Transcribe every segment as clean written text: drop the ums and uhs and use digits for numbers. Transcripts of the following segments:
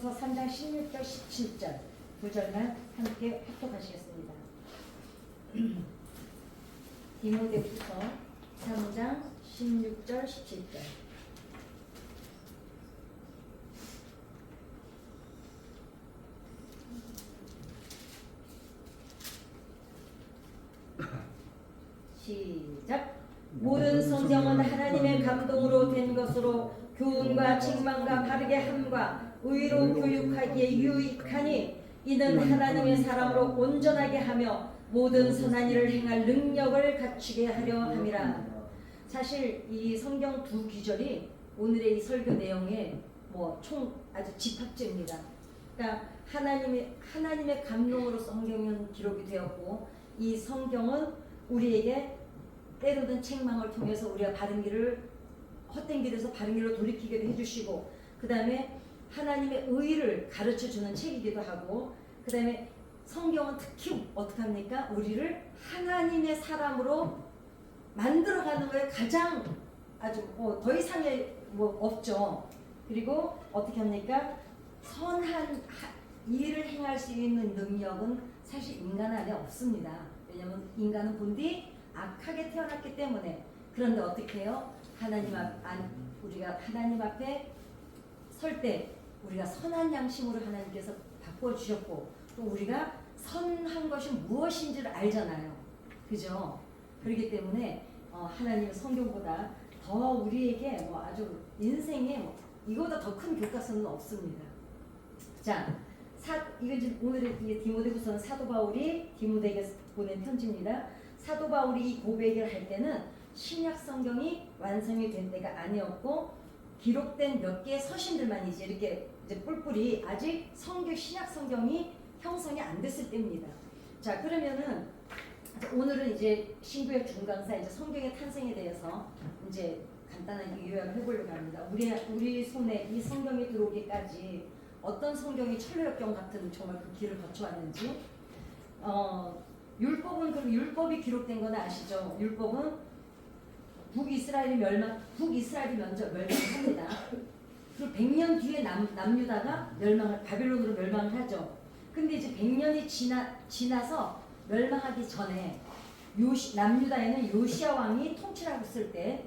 디모데후서 3장 16절 17절 두 절만 함께 합독하시겠습니다. 디모데후서 3장 16절 17절. 시작. 모든 성경은 하나님의 감동으로 된 것으로 교훈과 책망과 바르게 함과 의로 교육하기에 유익하니 이는 하나님의 사람으로 온전하게 하며 모든 선한 일을 행할 능력을 갖추게 하려 함이라. 사실 이 성경 두 구절이 오늘의 이 설교 내용의 총 아주 집합제입니다. 그러니까 하나님의 감동으로 성경은 기록이 되었고, 이 성경은 우리에게 때로는 책망을 통해서 우리가 바른 길을 헛된 길에서 바른 길로 돌이키게 해주시고, 그 다음에 하나님의 의를 가르쳐주는 책이기도 하고, 그 다음에 성경은 특히 어떻게 합니까? 우리를 하나님의 사람으로 만들어가는 거에 가장 아주 더 이상의 없죠. 그리고 어떻게 합니까? 선한 일을 행할 수 있는 능력은 사실 인간 안에 없습니다. 왜냐하면 인간은 본디 악하게 태어났기 때문에. 그런데 어떻게 해요? 우리가 하나님 앞에 설 때 우리가 선한 양심으로 하나님께서 바꿔주셨고, 또 우리가 선한 것이 무엇인지를 알잖아요. 그죠? 그렇기 때문에 하나님의 성경보다 더 우리에게 아주 인생에 이거보다 더 큰 교과서는 없습니다. 자, 이거 이제 오늘의 디모데후서는 사도 바울이 디모데에게 보낸 편지입니다. 사도 바울이 이 고백을 할 때는 신약 성경이 완성이 된 때가 아니었고, 기록된 몇 개의 서신들만 이렇게 뿔뿔이 아직 신약 성경이 형성이 안 됐을 때입니다. 자, 그러면은 오늘은 이제 신구약 중강사 성경의 탄생에 대해서 이제 간단하게 요약을 해보려고 합니다. 우리 손에 이 성경이 들어오기까지 어떤 성경이 천로역경 같은 정말 그 길을 거쳐왔는지. 율법이 기록된 건 아시죠? 율법은 북이스라엘이 먼저 멸망합니다. 그리고 100년 뒤에 남유다가 바벨론으로 멸망을 하죠. 근데 이제 100년이 지나서 멸망하기 전에 남유다에는 요시야 왕이 통치를 하고 있을 때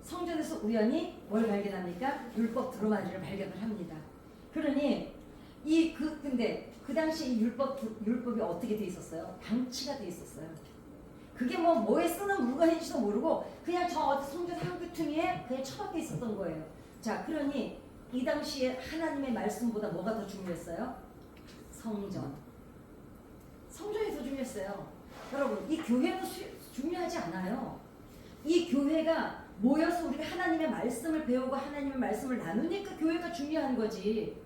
성전에서 우연히 뭘 발견합니까? 율법 두루마리를 발견을 합니다. 그러니 근데 그 당시 율법이 어떻게 돼 있었어요? 방치가 돼 있었어요. 그게 뭐에 쓰는 물건인지도 모르고 그냥 저 성전 한 귀퉁이에 그냥 처박혀 있었던 거예요. 자, 그러니 이 당시에 하나님의 말씀보다 뭐가 더 중요했어요? 성전이 더 중요했어요. 여러분, 이 교회는 중요하지 않아요. 이 교회가 모여서 우리가 하나님의 말씀을 배우고 하나님의 말씀을 나누니까 교회가 중요한 거지.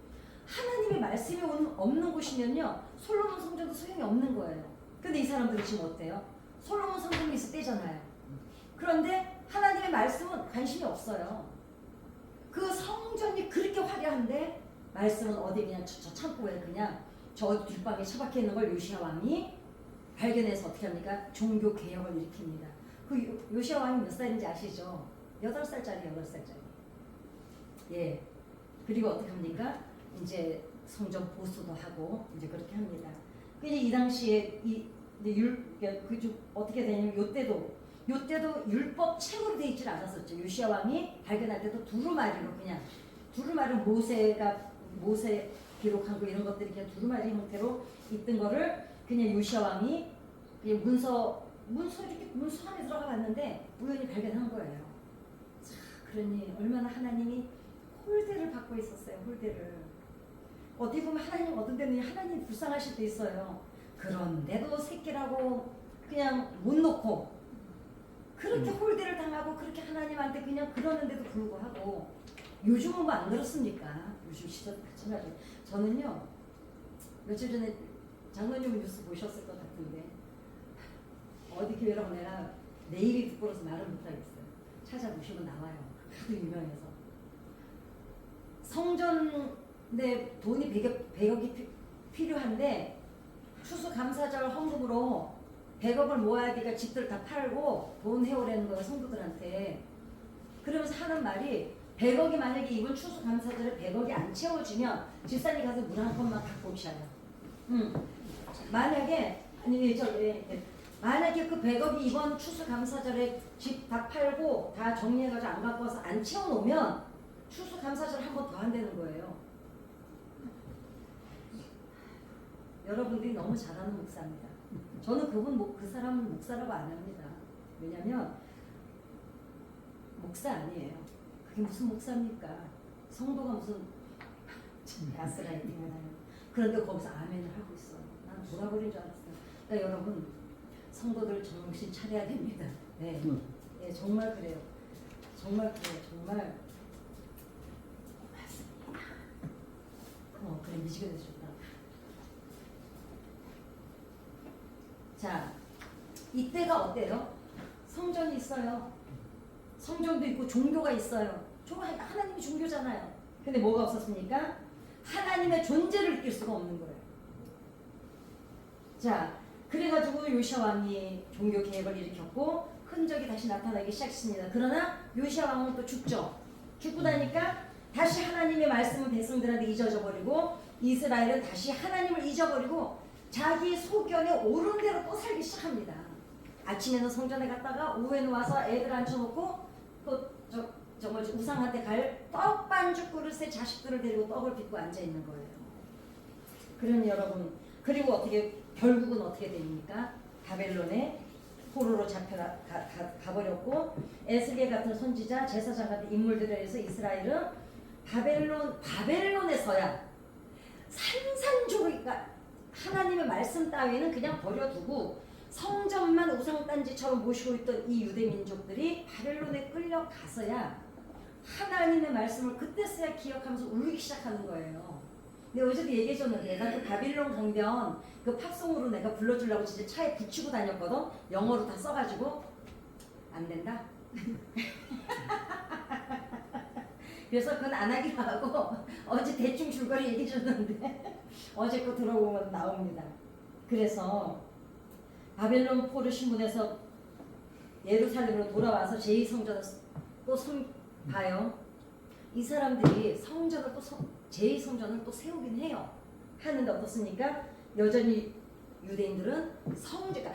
하나님의 말씀이 없는 곳이면요, 솔로몬 성전도 소용이 없는 거예요. 근데 이 사람들이 지금 어때요? 솔로몬 성전이 있을 때잖아요. 그런데 하나님의 말씀은 관심이 없어요. 그 성전이 그렇게 화려한데 말씀은 어디 그냥 저 창고에 그냥 저 뒷방에 처박혀 있는 걸 요시야 왕이 발견해서 어떻게 합니까? 종교 개혁을 일으킵니다. 그 요시야 왕이 몇 살인지 아시죠? 8살짜리. 예. 그리고 어떻게 합니까? 이제 성전 보수도 하고 이제 그렇게 합니다. 근데 이 당시에 어떻게 되냐면 요때도 율법 책으로 돼 있질 않았었죠. 요시야 왕이 발견할 때도 두루마리 모세 기록한 거 이런 것들이 그냥 두루마리 형태로 있던 거를 그냥 요시야 왕이 그냥 문서 안에 들어가 봤는데 우연히 발견한 거예요. 자, 그러니 얼마나 하나님이 홀대를 받고 있었어요. 홀대를. 어디 보면 하나님 어떤 데는 하나님 불쌍하실 때 있어요. 그런데도 새끼라고 그냥 못 놓고 그렇게 홀대를 당하고 그렇게 하나님한테 그냥 그러는데도 불구하고 요즘은 안 그렇습니까? 요즘 시절 마찬가지. 저는요, 며칠 전에 장로님 뉴스 보셨을 것 같은데 어디 교회라고 내가 내일이 부끄러워서 말을 못하겠어요. 찾아보시면 나와요. 하도 유명해서. 성전에 돈이 100억이 필요한데 추수감사절 헌금으로 100억을 모아야 되니까 집들 다 팔고 돈 해오라는 거예요, 성도들한테. 그러면서 하는 말이 100억이 만약에 이번 추수감사절에 100억이 안 채워지면 집사님 가서 물 한 컵만 갖고 오셔요. 만약에 만약에 그 100억이 이번 추수감사절에 집 다 팔고 다 정리해가지고 안 갖고 와서 안 채워놓으면 추수감사절 한 번 더 한다는 거예요. 여러분들이 너무 잘하는 목사입니다. 저는 그 사람은 목사라고 안 합니다. 왜냐면 목사 아니에요. 그게 무슨 목사입니까? 성도가 무슨 가스라이팅을 하요. 그런데 거기서 아멘을 하고 있어. 난 돌아버린 줄 알았어요. 그러니까 여러분 성도들 정신 차려야 됩니다. 네, 네 정말 그래요. 정말 그래요. 정말 맞습니다. 그래 미지근해 졌다. 자, 이때가 어때요? 성전이 있어요. 성전도 있고 종교가 있어요. 하나님이 종교잖아요. 근데 뭐가 없었습니까? 하나님의 존재를 느낄 수가 없는 거예요. 자, 그래가지고 요시야 왕이 종교 개혁을 일으켰고 흔적이 다시 나타나기 시작했습니다. 그러나 요시야 왕은 또 죽죠. 죽고 나니까 다시 하나님의 말씀은 백성들한테 잊어져 버리고 이스라엘은 다시 하나님을 잊어버리고 자기 소견에 옳은 대로 또 살기 시작합니다. 아침에는 성전에 갔다가 오후에는 와서 애들 앉혀놓고 또 정말 우상한테 갈 떡반죽 그릇에 자식들을 데리고 떡을 빚고 앉아있는 거예요. 그러니 여러분 그리고 결국은 어떻게 됩니까? 바벨론에 포로로 가버렸고 에스겔 같은 선지자 제사장 같은 인물들에 의해서 이스라엘은 바벨론에서야 산산조각이니까 하나님의 말씀 따위는 그냥 버려두고 성전만 우상단지처럼 모시고 있던 이 유대 민족들이 바벨론에 끌려가서야 하나님의 말씀을 그때서야 기억하면서 울기 시작하는 거예요. 근데 어제도 얘기해줬는데 내가 그 바빌론 강변 그 팝송으로 내가 불러주려고 진짜 차에 붙이고 다녔거든. 영어로 다 써가지고 안 된다. 그래서 그건 안 하기로 하고 어제 대충 줄거리 얘기해줬는데 어제 거 들어보면 나옵니다. 그래서 바벨론 포로 신분에서 예루살렘으로 돌아와서 제2성전을 또 봐요. 이 사람들이 제2성전을 또 세우긴 해요. 하는데 어떻습니까? 여전히 유대인들은 그러니까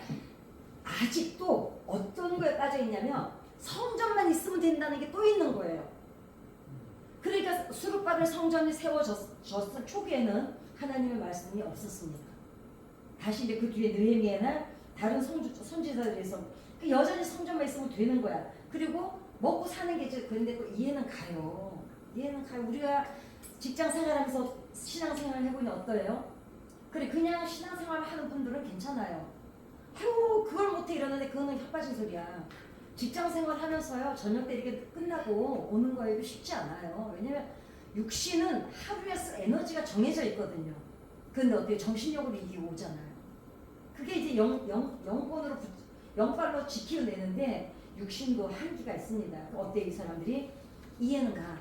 아직도 어떤 거에 빠져 있냐면 성전만 있으면 된다는 게 또 있는 거예요. 그러니까 수르바벨 성전이 세워졌을 초기에는 하나님의 말씀이 없었습니다. 다시 이제 그 뒤에 느헤미야나 다른 선지자들에서 여전히 성전만 있으면 되는 거야. 그리고 먹고 사는 게 이제 그런데 또 이해는 가요. 우리가 직장 생활하면서 신앙생활 해보니 어떠해요? 그래 그냥 신앙생활 하는 분들은 괜찮아요. 아유 그걸 못해 이러는데 그거는 혀 빠진 소리야. 직장생활 하면서요 저녁 때 이렇게 끝나고 오는 거에도 쉽지 않아요. 왜냐면 육신은 하루에 쓸 에너지가 정해져 있거든요. 근데 어떻게 정신력으로 이게 오잖아요. 그게 이제 영빨로 지키어내는데 육신도 한계가 있습니다. 어때 이 사람들이? 이해는 가.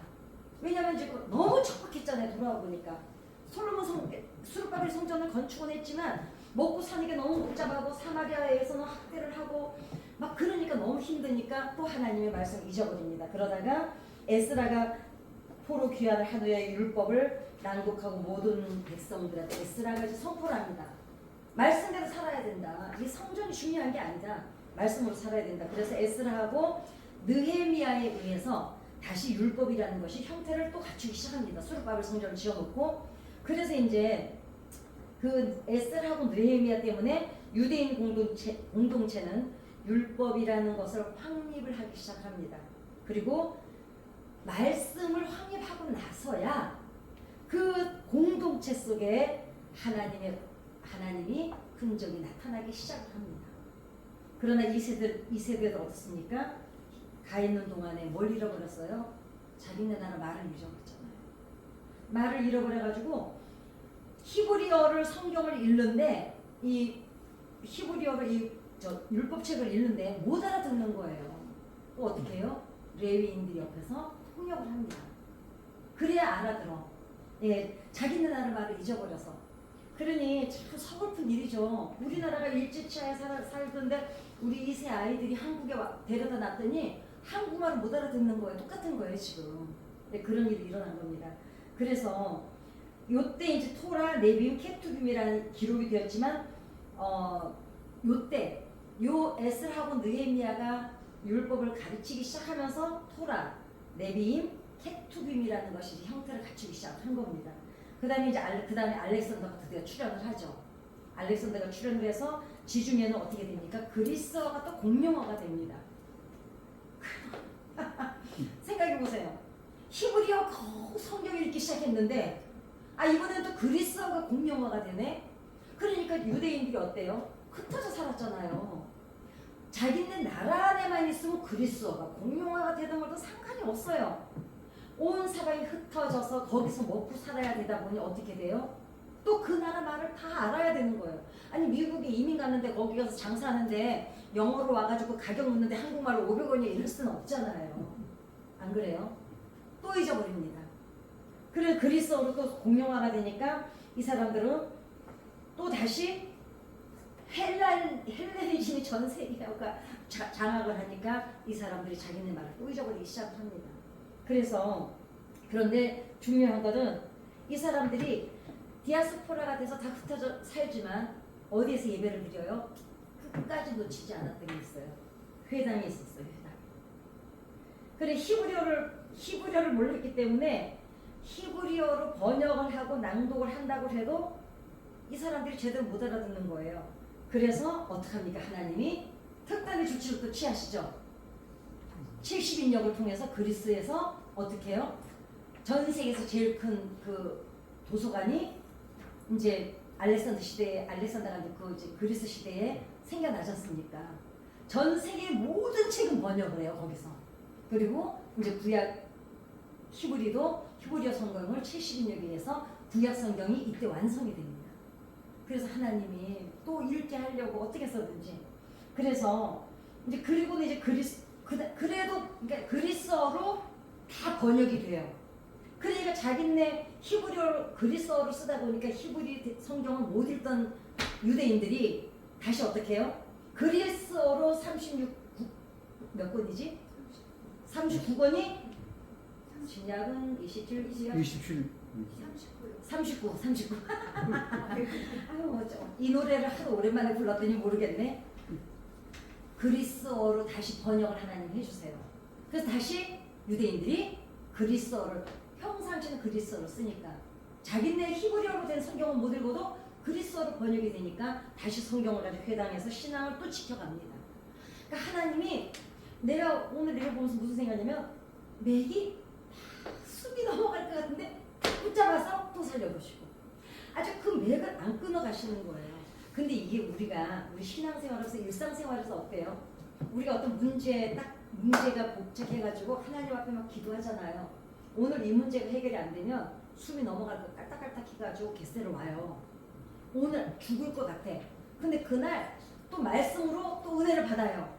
왜냐면 지금 너무 척박했잖아요. 돌아와 보니까 수르바벨 성전을 건축은 했지만 먹고 사는 게 너무 복잡하고 사마리아에서는 학대를 하고 막 그러니까 너무 힘드니까 또 하나님의 말씀을 잊어버립니다. 그러다가 에스라가 포로 귀환을 한 후에 율법을 낭독하고 모든 백성들한테 에스라가 이제 선포를 합니다. 말씀대로 살아야 된다. 이 성전이 중요한 게 아니다. 말씀으로 살아야 된다. 그래서 에스라하고 느헤미야에 의해서 다시 율법이라는 것이 형태를 또 갖추기 시작합니다. 수르바벨 성전을 지어놓고 그래서 이제 그 에스라하고 느헤미야 때문에 유대인 공동체는 율법이라는 것을 확립을 하기 시작합니다. 그리고 말씀을 확립하고 나서야 그 공동체 속에 하나님이 흔적이 나타나기 시작합니다. 그러나 이 세대도 어떻습니까? 가 있는 동안에 뭘 잃어버렸어요? 자기네 나라 말을 잊어버렸잖아요. 말을 잃어버려가지고 히브리어를 성경을 읽는데 이 히브리어를 율법책을 읽는데 못 알아듣는 거예요. 또 어떻게 해요? 레위인들이 옆에서 통역을 합니다. 그래야 알아들어. 예, 자기네 나라 말을 잊어버려서. 그러니 참 서글픈 일이죠. 우리나라가 일제치하에 살던데 우리 2세 아이들이 한국에 데려다 놨더니 한국말을 못 알아듣는 거예요. 똑같은 거예요 지금. 네, 그런 일이 일어난 겁니다. 그래서 요때 이제 토라, 네비움, 케투빔이라는 기록이 되었지만 요때 요 에스라하고 느헤미야가 율법을 가르치기 시작하면서 토라, 네비임, 케투빔이라는 것이 이제 형태를 갖추기 시작한 겁니다. 그다음에 이제 알렉산더가 드디어 출현을 하죠. 알렉산더가 출현을 해서 지중해는 어떻게 됩니까? 그리스어가 또 공용어가 됩니다. 생각해 보세요. 히브리어 겨우 성경 읽기 시작했는데 이번엔 또 그리스어가 공용어가 되네. 그러니까 유대인들이 어때요? 흩어져 살았잖아요. 자기네 나라 안에만 있으면 그리스어가 공용어가 되든 말든 상관이 없어요. 온 사람이 흩어져서 거기서 먹고 살아야 되다 보니 어떻게 돼요? 또 그 나라 말을 다 알아야 되는 거예요. 아니 미국에 이민 갔는데 거기 가서 장사하는데 영어로 와가지고 가격 묻는데 한국말로 500원이야 이럴 수는 없잖아요. 안 그래요? 또 잊어버립니다. 그래 그리스어로 또 공용화가 되니까 이 사람들은 또 다시 헬레니즘이 전 세계가 장악을 하니까 이 사람들이 자기네 말을 또 잊어버리기 시작합니다. 그래서 그런데 중요한 것은 이 사람들이 디아스포라가 돼서 다 흩어져 살지만 어디에서 예배를 드려요? 끝까지 놓치지 않았던 게 있어요. 회당에 있었어요. 회당. 그래 히브리어를 몰랐기 때문에 히브리어로 번역을 하고 낭독을 한다고 해도 이 사람들이 제대로 못 알아듣는 거예요. 그래서 어떡합니까? 하나님이 특단의 조치를 또 취하시죠. 70인역을 통해서 그리스에서 어떻게 해요? 전 세계에서 제일 큰 그 도서관이 이제 알렉산더가 그 이제 그리스 시대에 생겨나지 않습니까? 전 세계 모든 책은 번역을 해요, 거기서. 그리고 이제 구약 히브리어 성경을 70인역에 해서 구약 성경이 이때 완성이 됩니다. 그래서 하나님이 또 읽게 하려고 어떻게 써든지. 그래서 이제 그리고는 이제 그래도 그러니까 그리스어로 다 번역이 돼요. 그러니까 자기네 히브리어 그리스어로 쓰다 보니까 히브리 성경을 못 읽던 유대인들이 다시 어떻게 해요? 그리스어로 몇 권이지? 39권이 신약은 27. 39. 아유, 이 노래를 하도 오랜만에 불렀더니 모르겠네. 그리스어로 다시 번역을 하나님 해주세요. 그래서 다시 유대인들이 그리스어를 평상시는 그리스어로 쓰니까 자기네 히브리어로 된 성경은 못 읽어도 그리스어로 번역이 되니까 다시 성경을 가지고 회당에서 신앙을 또 지켜갑니다. 그러니까 하나님이 내가 오늘 읽어보면서 무슨 생각이냐면 맥이 숨이 넘어갈 것 같은데 붙잡아서 또 살려보시고 아주 그 맥을 안 끊어가시는 거예요. 근데 이게 우리가 우리 신앙생활에서 일상생활에서 어때요? 우리가 어떤 문제가 복잡해가지고 하나님 앞에 막 기도하잖아요. 오늘 이 문제가 해결이 안 되면 숨이 넘어갈 거 깔딱깔딱 해가지고 겟세를 와요. 오늘 죽을 것 같아. 근데 그날 또 말씀으로 또 은혜를 받아요.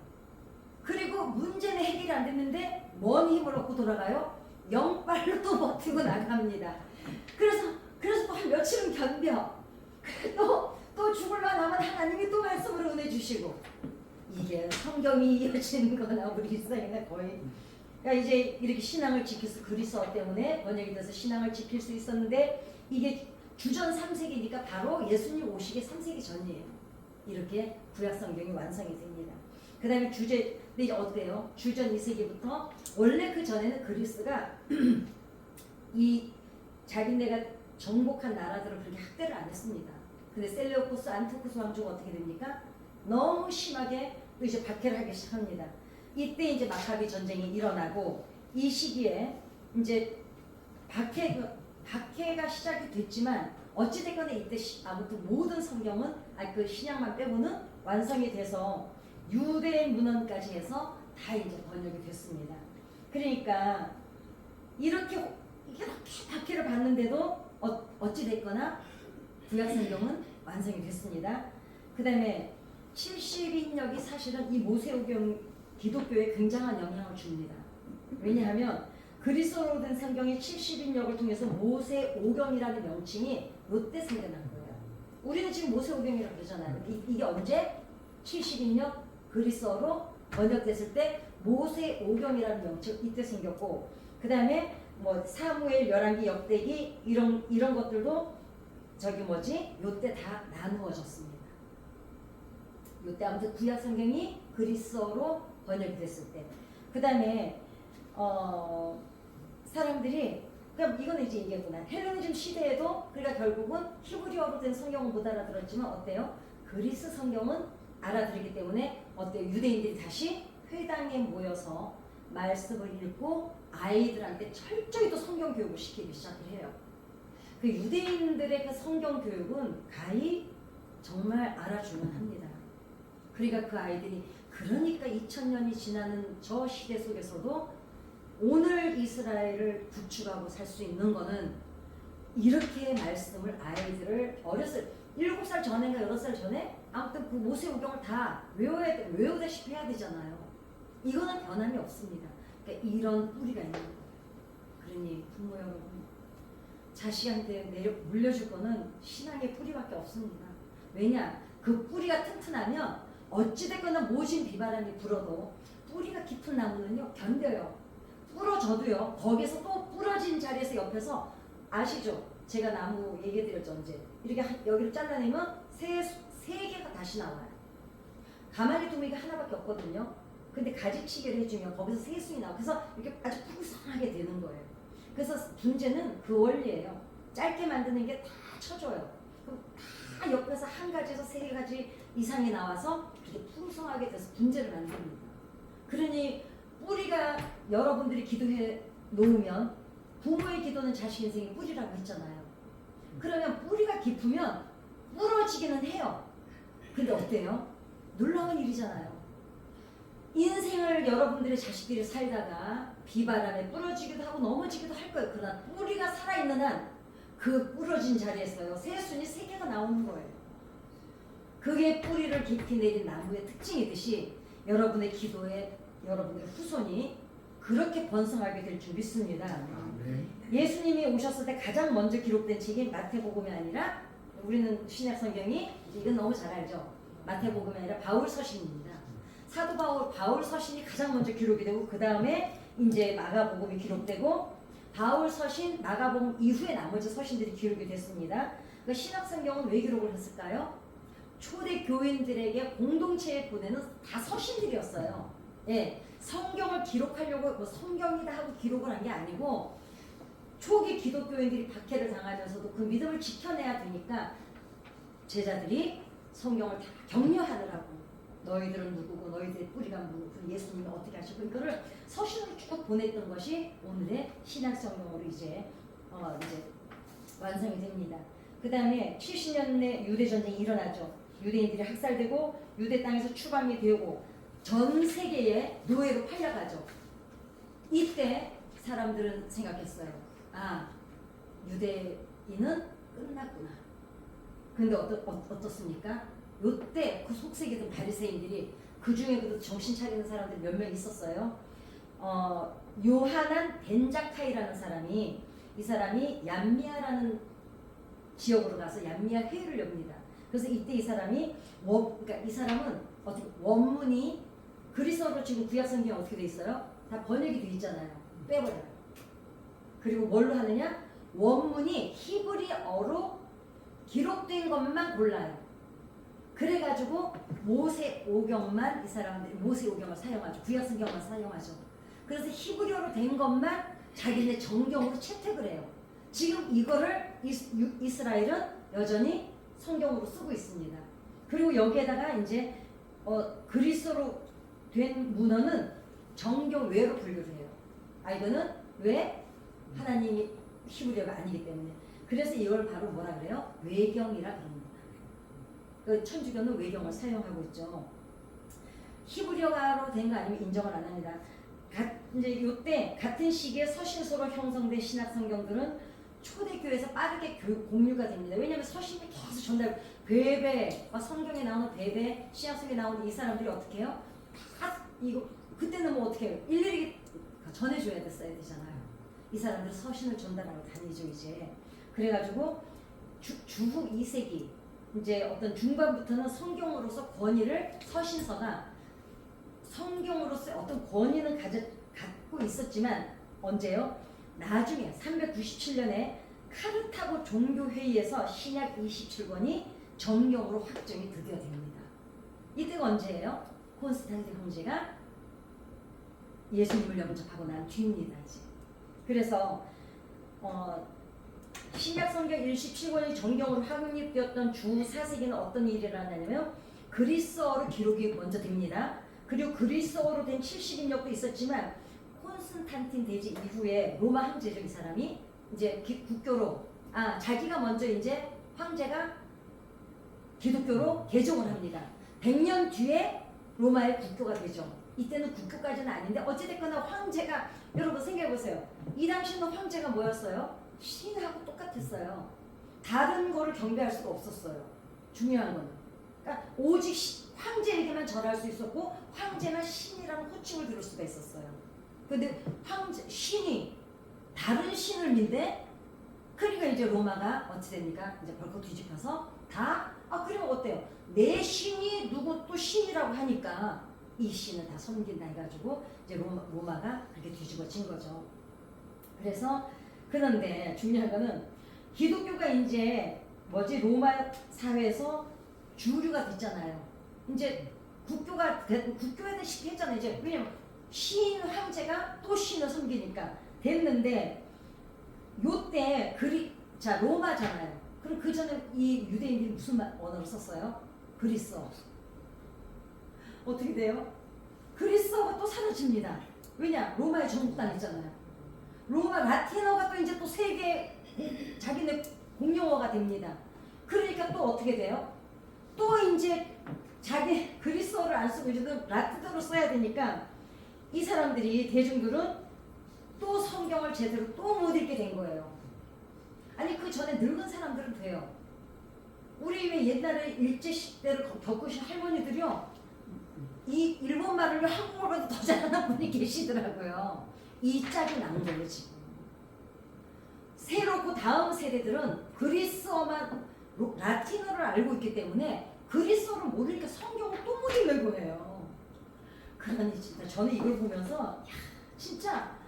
그리고 문제는 해결이 안 됐는데 뭔 힘을 얻고 돌아가요? 영빨로 또 버티고 나갑니다. 그래서 또 한 며칠은 견뎌. 또 죽을 만하면 하나님이 또 말씀으로 은혜 주시고 이게 성경이 이어지는 거나 우리 일상이나 거의. 그러니까 이제 이렇게 신앙을 지킬 수 그리스어 때문에 번역이 돼서 신앙을 지킬 수 있었는데 이게 주전 3세기니까 바로 예수님 오시기 3세기 전이에요. 이렇게 구약 성경이 완성이 됩니다. 그 다음에 근데 이제 어때요? 주전 2세기부터 원래 그 전에는 그리스가 이 자기네가 정복한 나라들을 그렇게 학대를 안 했습니다. 근데 셀레우코스, 안티오쿠스 왕조가 어떻게 됩니까? 너무 심하게 또 이제 박해를 하기 시작합니다. 이때 이제 마카비 전쟁이 일어나고 이 시기에 이제 박해가 시작이 됐지만 어찌됐거나 이때 아무튼 모든 성경은 그 신약만 빼고는 완성이 돼서 유대 문헌까지 해서 다 이제 번역이 됐습니다. 그러니까 이렇게 박해를 받는데도 어찌됐거나 구약 성경은 완성이 됐습니다. 그 다음에 70인역이 사실은 이 모세오경 기독교에 굉장한 영향을 줍니다. 왜냐하면 그리스어로 된 성경의 70인역을 통해서 모세오경이라는 명칭이 이때 생겨난 거예요. 우리는 지금 모세오경이라고 그러잖아요. 이게 언제? 70인역 그리스어로 번역됐을 때 모세오경이라는 명칭 이때 생겼고 그 다음에 뭐 사무엘, 열왕기, 역대기 이런 것들도 저기 뭐지? 요때 다 나누어졌습니다. 요때 아무튼 구약 성경이 그리스어로 번역됐을 때. 그다음에 사람들이 그럼 이거는 이제 얘기했구나. 헬레니즘 시대에도 그러니까 결국은 히브리어로 된 성경은 못 알아들었지만 어때요? 그리스 성경은 알아들었기 때문에 어때요? 유대인들이 다시 회당에 모여서 말씀을 읽고 아이들한테 철저히 또 성경 교육을 시키기 시작을 해요. 그 유대인들의 그 성경 교육은 가히 정말 알아주면 합니다. 그러니까 그 아이들이 그러니까 2000년이 지나는 저 시대 속에서도 오늘 이스라엘을 구축하고 살 수 있는 거는 이렇게 말씀을 아이들을 어렸을 7살 전인가 8살 전에 아무튼 그 모세오경을 다 외우다시피 해야 되잖아요. 이거는 변함이 없습니다. 그러니까 이런 뿌리가 있는 거예요. 그러니 부모 여러분 자식한테 물려줄 거는 신앙의 뿌리밖에 없습니다. 왜냐? 그 뿌리가 튼튼하면 어찌됐거나 모진 비바람이 불어도 뿌리가 깊은 나무는요 견뎌요. 부러져도요 거기서 또 부러진 자리에서 옆에서 아시죠? 제가 나무 얘기해드렸죠 언제 이렇게 여기를 잘라내면 세 개가 다시 나와요. 가마리 두미가 하나밖에 없거든요. 근데 가지치기를 해주면 거기서 세 순이 나와. 그래서 이렇게 아주 풍성하게 되는 거예요. 그래서 분재는 그 원리예요. 짧게 만드는 게 다 쳐줘요. 그럼 다 옆에서 한 가지에서 세 가지 이상이 나와서 그렇게 풍성하게 돼서 분재를 만듭니다. 그러니 뿌리가 여러분들이 기도해 놓으면 부모의 기도는 자식 인생의 뿌리라고 했잖아요. 그러면 뿌리가 깊으면 부러지기는 해요. 근데 어때요? 놀라운 일이잖아요. 인생을 여러분들의 자식들이 살다가 비바람에 부러지기도 하고 넘어지기도 할 거예요. 그러나 뿌리가 살아있는 한 그 부러진 자리에서요 새순이 3개가 나오는 거예요. 그게 뿌리를 깊이 내린 나무의 특징이듯이 여러분의 기도에 여러분들의 후손이 그렇게 번성하게 될 줄 믿습니다. 예수님이 오셨을 때 가장 먼저 기록된 책이 마태복음이 아니라 우리는 신약 성경이 이건 너무 잘 알죠. 마태복음이 아니라 바울 서신입니다. 사도 바울 서신이 가장 먼저 기록이 되고 그 다음에 이제 마가복음이 기록되고 바울 서신, 마가복음 이후에 나머지 서신들이 기록이 됐습니다. 그 신약 성경은 왜 기록을 했을까요? 초대 교인들에게 공동체에 보내는 다 서신들이었어요. 예, 성경을 기록하려고 뭐 성경이다 하고 기록을 한 게 아니고 초기 기독교인들이 박해를 당하면서도 그 믿음을 지켜내야 되니까 제자들이 성경을 다 격려하느라고 너희들은 누구고 너희들의 뿌리가 누구고 예수님이 어떻게 하시고 이거를 서신으로 쭉 보냈던 것이 오늘의 신약 성경으로 이제 완성이 됩니다. 그 다음에 70년의 유대 전쟁이 일어나죠. 유대인들이 학살되고 유대 땅에서 추방이 되고 전 세계에 노예로 팔려가죠. 이때 사람들은 생각했어요. 아, 유대인은 끝났구나. 근데 어떻습니까? 요때 그 속세계던 바리새인들이 그 중에도 정신 차리는 사람들이 몇 명 있었어요. 요하난 벤자카이라는 사람이 이 사람이 얀미아라는 지역으로 가서 얀미아 회의를 엽니다. 그래서 이때 이 사람이 그러니까 이 사람은 어떻게 원문이 그리스어로 지금 구약 성경이 어떻게 돼 있어요? 다 번역이 돼 있잖아요. 빼버려요. 그리고 뭘로 하느냐? 원문이 히브리어로 기록된 것만 골라요. 그래가지고 모세오경만 이 사람들이 모세오경을 사용하죠. 구약 성경만 사용하죠. 그래서 히브리어로 된 것만 자기네 정경으로 채택을 해요. 지금 이거를 이스라엘은 여전히 성경으로 쓰고 있습니다. 그리고 여기에다가 이제 그리스어로 된 문헌은 정경 외로 분류를 해요. 이거는 왜? 하나님이 히브리어가 아니기 때문에. 그래서 이걸 바로 뭐라 그래요? 외경이라 그럽니다. 그 천주교는 외경을 사용하고 있죠. 히브리어로 된 거 아니면 인정을 안 합니다. 이제 이때 같은 시기에 서신서로 형성된 신약 성경들은 초대교회에서 빠르게 공유가 됩니다. 왜냐하면 서신이 계속 전달, 베베, 성경에 나오는 베베, 신약성경에 나오는 이 사람들이 어떻게 해요? 다 이거 그때는 뭐 어떻게 해요? 일일이 전해줘야 되잖아요. 이 사람들 서신을 전달하고 다니죠 이제. 그래가지고 주후 2세기 이제 어떤 중반부터는 성경으로서 권위를 서신서가 성경으로서 어떤 권위는 갖고 있었지만 언제요? 나중에 397년에 카르타고 종교회의에서 신약 27권이 정경으로 확정이 드디어 됩니다. 이때가 언제예요? 콘스탄틴 황제가 예수님을 영접하고 난 뒤입니다. 이제. 그래서 신약 성경 17권이 정경으로 확립되었던 주 4세기는 어떤 일이 일어나냐면 그리스어로 기록이 먼저 됩니다. 그리고 그리스어로 된 70인역도 있었지만 콘스탄틴 대제 이후에 로마 황제죠. 이 사람이 이제 국교로 자기가 먼저 이제 황제가 기독교로 개종을 합니다. 100년 뒤에 로마의 국교가 되죠. 이때는 국교까지는 아닌데 어찌됐거나 황제가 여러분 생각해보세요. 이 당시는 황제가 뭐였어요? 신하고 똑같았어요. 다른 거를 경배할 수가 없었어요. 중요한 거는. 그러니까 오직 황제에게만 절할 수 있었고 황제나 신이라는 호칭을 들을 수가 있었어요. 근데 신이 다른 신을 믿는데 그러니까 이제 로마가 어찌 됩니까? 이제 벌컥 뒤집혀서 그러면 어때요? 내 신이 누구 또 신이라고 하니까 이 신을 다 섬긴다 해가지고 이제 로마가 그렇게 뒤집어진 거죠. 그런데 중요한 거는 기독교가 이제 로마 사회에서 주류가 됐잖아요. 이제 국교화되시피 했잖아요. 이제 왜냐면 신 황제가 또 신을 섬기니까 됐는데 요때 로마잖아요. 그럼 그 전에 이 유대인들이 무슨 언어를 썼어요? 그리스어. 어떻게 돼요? 그리스어가 또 사라집니다. 왜냐? 로마에 정복당했잖아요. 로마 라틴어가 또 이제 또 세계 자기네 공용어가 됩니다. 그러니까 또 어떻게 돼요? 또 이제 자기 그리스어를 안 쓰고 이제 라틴어로 써야 되니까 이 사람들이 대중들은 또 성경을 제대로 또 못 읽게 된 거예요. 아니 그 전에 늙은 사람들은 돼요. 우리 왜 옛날에 일제 시대를 겪으신 할머니들이요. 이 일본말을 한국어보다 더 잘하는 분이 계시더라고요. 이 짝이 난 거예요 지금. 새로 그 다음 세대들은 그리스어만 라틴어를 알고 있기 때문에 그리스어를 모르니까 성경을 또 못 읽는 거예요. 그러니 진짜 저는 이걸 보면서 진짜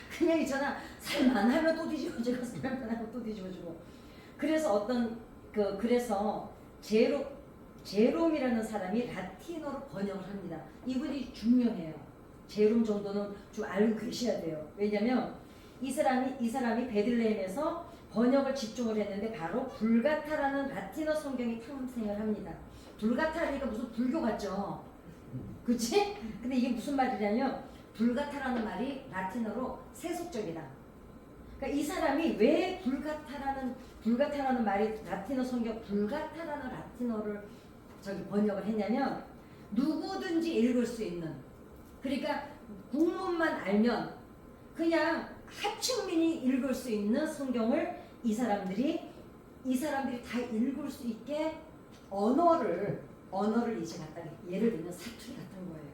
그냥 있잖아. 살만 하면 또 뒤집어지고 살만 하면 또 뒤집어지고. 그래서 그래서 제롬이라는 사람이 라틴어로 번역을 합니다. 이분이 중요해요. 제롬 정도는 좀 알고 계셔야 돼요. 왜냐면 이 사람이 베들레헴에서 번역을 집중을 했는데 바로 불가타라는 라틴어 성경이 탄생을 합니다. 불가타니까 무슨 불교 같죠? 그치? 근데 이게 무슨 말이냐면 불가타라는 말이 라틴어로 세속적이다. 그러니까 이 사람이 왜 불가타라는 말이 라틴어 성경 불가타라는 라틴어를 번역을 했냐면 누구든지 읽을 수 있는, 그러니까 국문만 알면 그냥 하층민이 읽을 수 있는 성경을 이 사람들이 다 읽을 수 있게 언어를 이제 갖다 예를 들면 사투리 같은 거예요.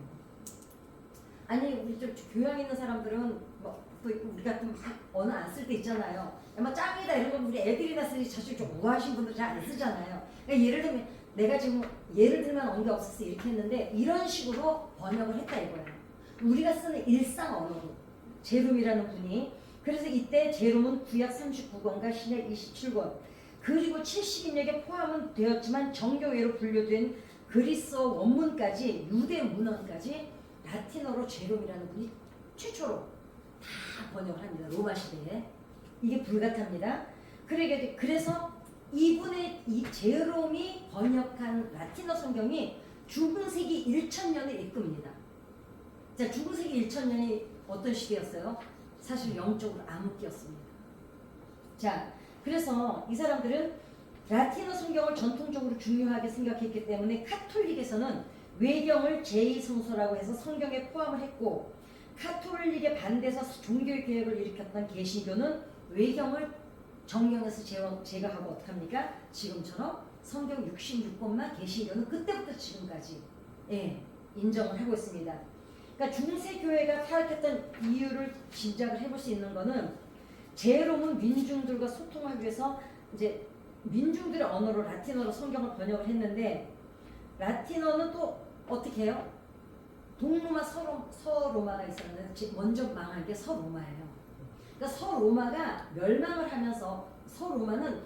아니 우리 좀 교양 있는 사람들은 또 우리 같은 언어 안 쓸 때 있잖아요. 짱이다 이런 건 우리 애들이나 쓰지 사실 좀 우아하신 분들 잘 안 쓰잖아요. 그러니까 예를 들면 내가 지금 예를 들면 언게 없었어 이렇게 했는데 이런 식으로 번역을 했다 이거예요. 우리가 쓰는 일상 언어로 제롬이라는 분이. 그래서 이때 제롬은 구약 39권과 신약 27권 그리고 70인역에 포함은 되었지만 정교회로 분류된 그리스어 원문까지 유대 문헌까지 라틴어로 제롬이라는 분이 최초로 다 번역을 합니다. 로마 시대에. 이게 불가타입니다. 그래서 이 제롬이 번역한 라틴어 성경이 중세기 1000년을 이끕니다. 자, 중세기 1000년이 어떤 시대였어요? 사실 영적으로 암흑기였습니다. 자, 그래서 이 사람들은 라틴어 성경을 전통적으로 중요하게 생각했기 때문에 카톨릭에서는 외경을 제2성서라고 해서 성경에 포함을 했고, 카톨릭에 반대해서 종교의 개혁을 일으켰던 개신교는 외경을 정경에서 제거하고 어떡합니까? 지금처럼 성경 66권만 개신교는 그때부터 지금까지 인정을 하고 있습니다. 그러니까 중세교회가 타락했던 이유를 짐작을 해볼 수 있는 거는 제롬은 민중들과 소통하기 위해서 이제 민중들의 언어로 라틴어로 성경을 번역을 했는데 라틴어는 또 어떻게 해요? 동로마 서로마가 있었는데 먼저 망한 게 서로마예요. 그러니까 서로마가 멸망을 하면서 서로마는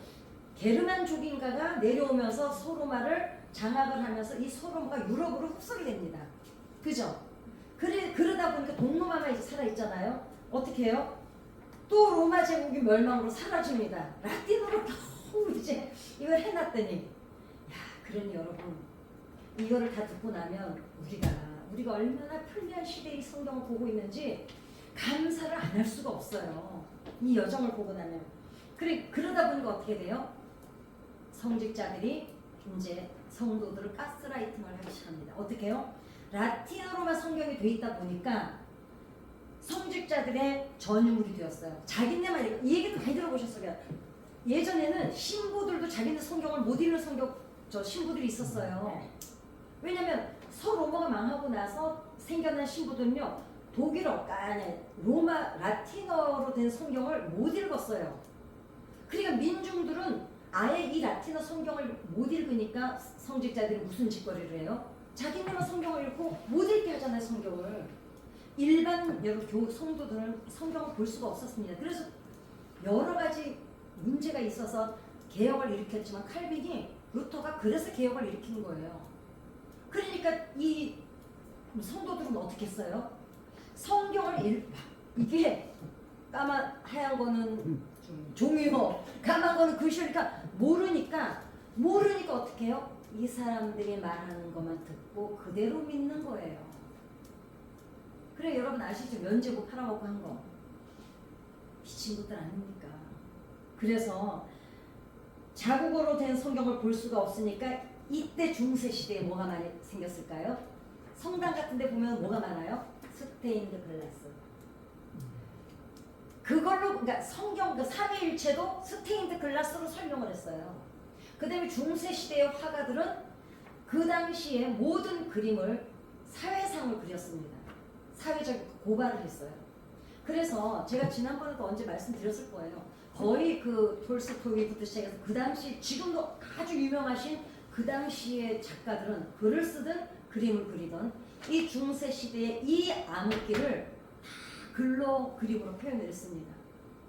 게르만족인가가 내려오면서 서로마를 장악을 하면서 이 서로마가 유럽으로 흡수가 됩니다. 그죠? 그러다 보니까 동로마가 이제 살아있잖아요. 어떻게 해요? 또 로마 제국이 멸망으로 사라집니다. 라틴어로 겨우 이제 이걸 해놨더니 야, 그러니 여러분 이거를 다 듣고 나면 우리가 얼마나 편리한 시대의 성경을 보고 있는지 감사를 안 할 수가 없어요. 이 여정을 보고 나면. 그러다 보니까 어떻게 돼요? 성직자들이 이제 성도들을 가스라이팅을 하기 시작합니다. 어떻게 해요? 라틴어로만 성경이 돼 있다 보니까 성직자들의 전유물이 되었어요. 자기네만 이 얘기도 많이 들어보셨어요. 예전에는 신부들도 자기네 성경을 못 읽는 신부들이 있었어요. 왜냐면 서로마가 망하고 나서 생겨난 신부들은요, 로마 라틴어로 된 성경을 못 읽었어요. 그러니까 민중들은 아예 이 라틴어 성경을 못 읽으니까 성직자들이 무슨 짓거리를 해요? 자기네만 성경을 읽고 못 읽게 하잖아요, 성경을. 일반 성도들은 성경을 볼 수가 없었습니다. 그래서 여러 가지 문제가 있어서 개혁을 일으켰지만 루터가 그래서 개혁을 일으킨 거예요. 그러니까 이 성도들은 어떻게 했어요? 성경을 이게 하얀 거는 종이요, 까만 거는 글씨니까 모르니까 어떻게 해요? 이 사람들이 말하는 것만 듣고 그대로 믿는 거예요. 그래, 여러분 아시죠? 면제부 팔아먹고 한 거. 미친 것들 아닙니까? 그래서 자국어로 된 성경을 볼 수가 없으니까 이때 중세 시대에 뭐가 많이 생겼을까요? 성당 같은 데 보면 뭐가 많아요? 스테인드 글라스. 그걸로, 그러니까 성경 그 삼위일체도 스테인드 글라스로 설명을 했어요. 그 다음에 중세 시대의 화가들은 그 당시에 모든 그림을 사회상을 그렸습니다. 사회적 고발을 했어요. 그래서 제가 지난번에도 언제 말씀드렸을 거예요. 거의 그 톨스토이부터 시작해서 그 당시 지금도 아주 유명하신 그 당시의 작가들은 글을 쓰든 그림을 그리던 이 중세 시대의 이 암흑기를 다 글로 그림으로 표현을 했습니다.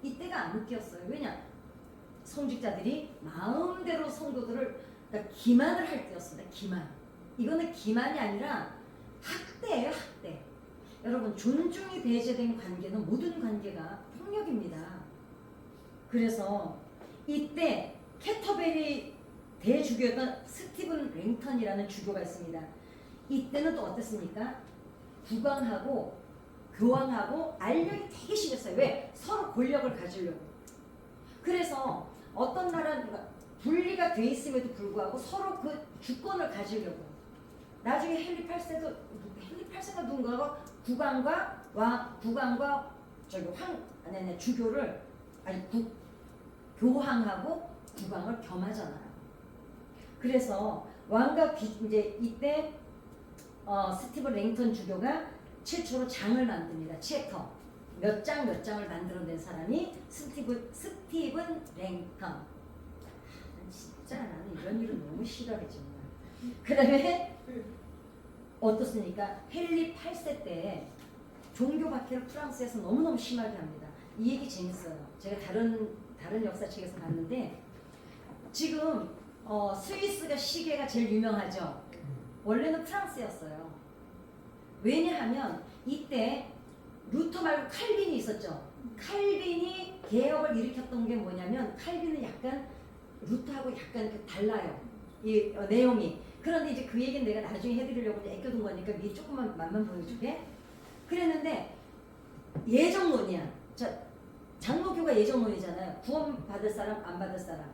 이때가 암흑기였어요. 왜냐? 성직자들이 마음대로 성도들을 그러니까 기만을 할 때였습니다. 기만. 이거는 기만이 아니라 학대예요, 학대. 여러분, 존중이 배제된 관계는 모든 관계가 폭력입니다. 그래서 이때 캐터베리 대주교였던 스티븐 랭턴이라는 주교가 있습니다. 이때는 또 어땠습니까? 국왕하고 교황하고 알력이 되게 심했어요. 왜? 서로 권력을 가지려고. 그래서 어떤 나라는 분리가 돼 있음에도 불구하고 서로 그 주권을 가지려고. 나중에 헨리 8세가 누군가가 국왕과 주교를 교황하고 국왕을 겸하잖아요. 그래서 왕과 이제 이때 스티븐 랭턴 주교가 최초로 장을 만듭니다. 챕터 몇 장을 만들어낸 사람이 스티븐 랭턴. 진짜 나는 이런 일은 너무 싫어해 정말. 그다음에 어떻습니까? 헨리 8세 때 종교 박해를 프랑스에서 너무너무 심하게 합니다. 이 얘기 재밌어요. 제가 다른 역사책에서 봤는데 지금 스위스가 시계가 제일 유명하죠. 원래는 프랑스였어요. 왜냐하면 이때 루터 말고 칼빈이 있었죠. 칼빈이 개혁을 일으켰던 게 뭐냐면 칼빈은 약간 루터하고 약간 달라요. 이 내용이. 그런데 이제 그 얘기는 내가 나중에 해드리려고 애껴둔 거니까 미리 조금만 맛만 보여줄게. 그랬는데 예정론이야. 장로교가 예정론이잖아요. 구원 받을 사람 안 받을 사람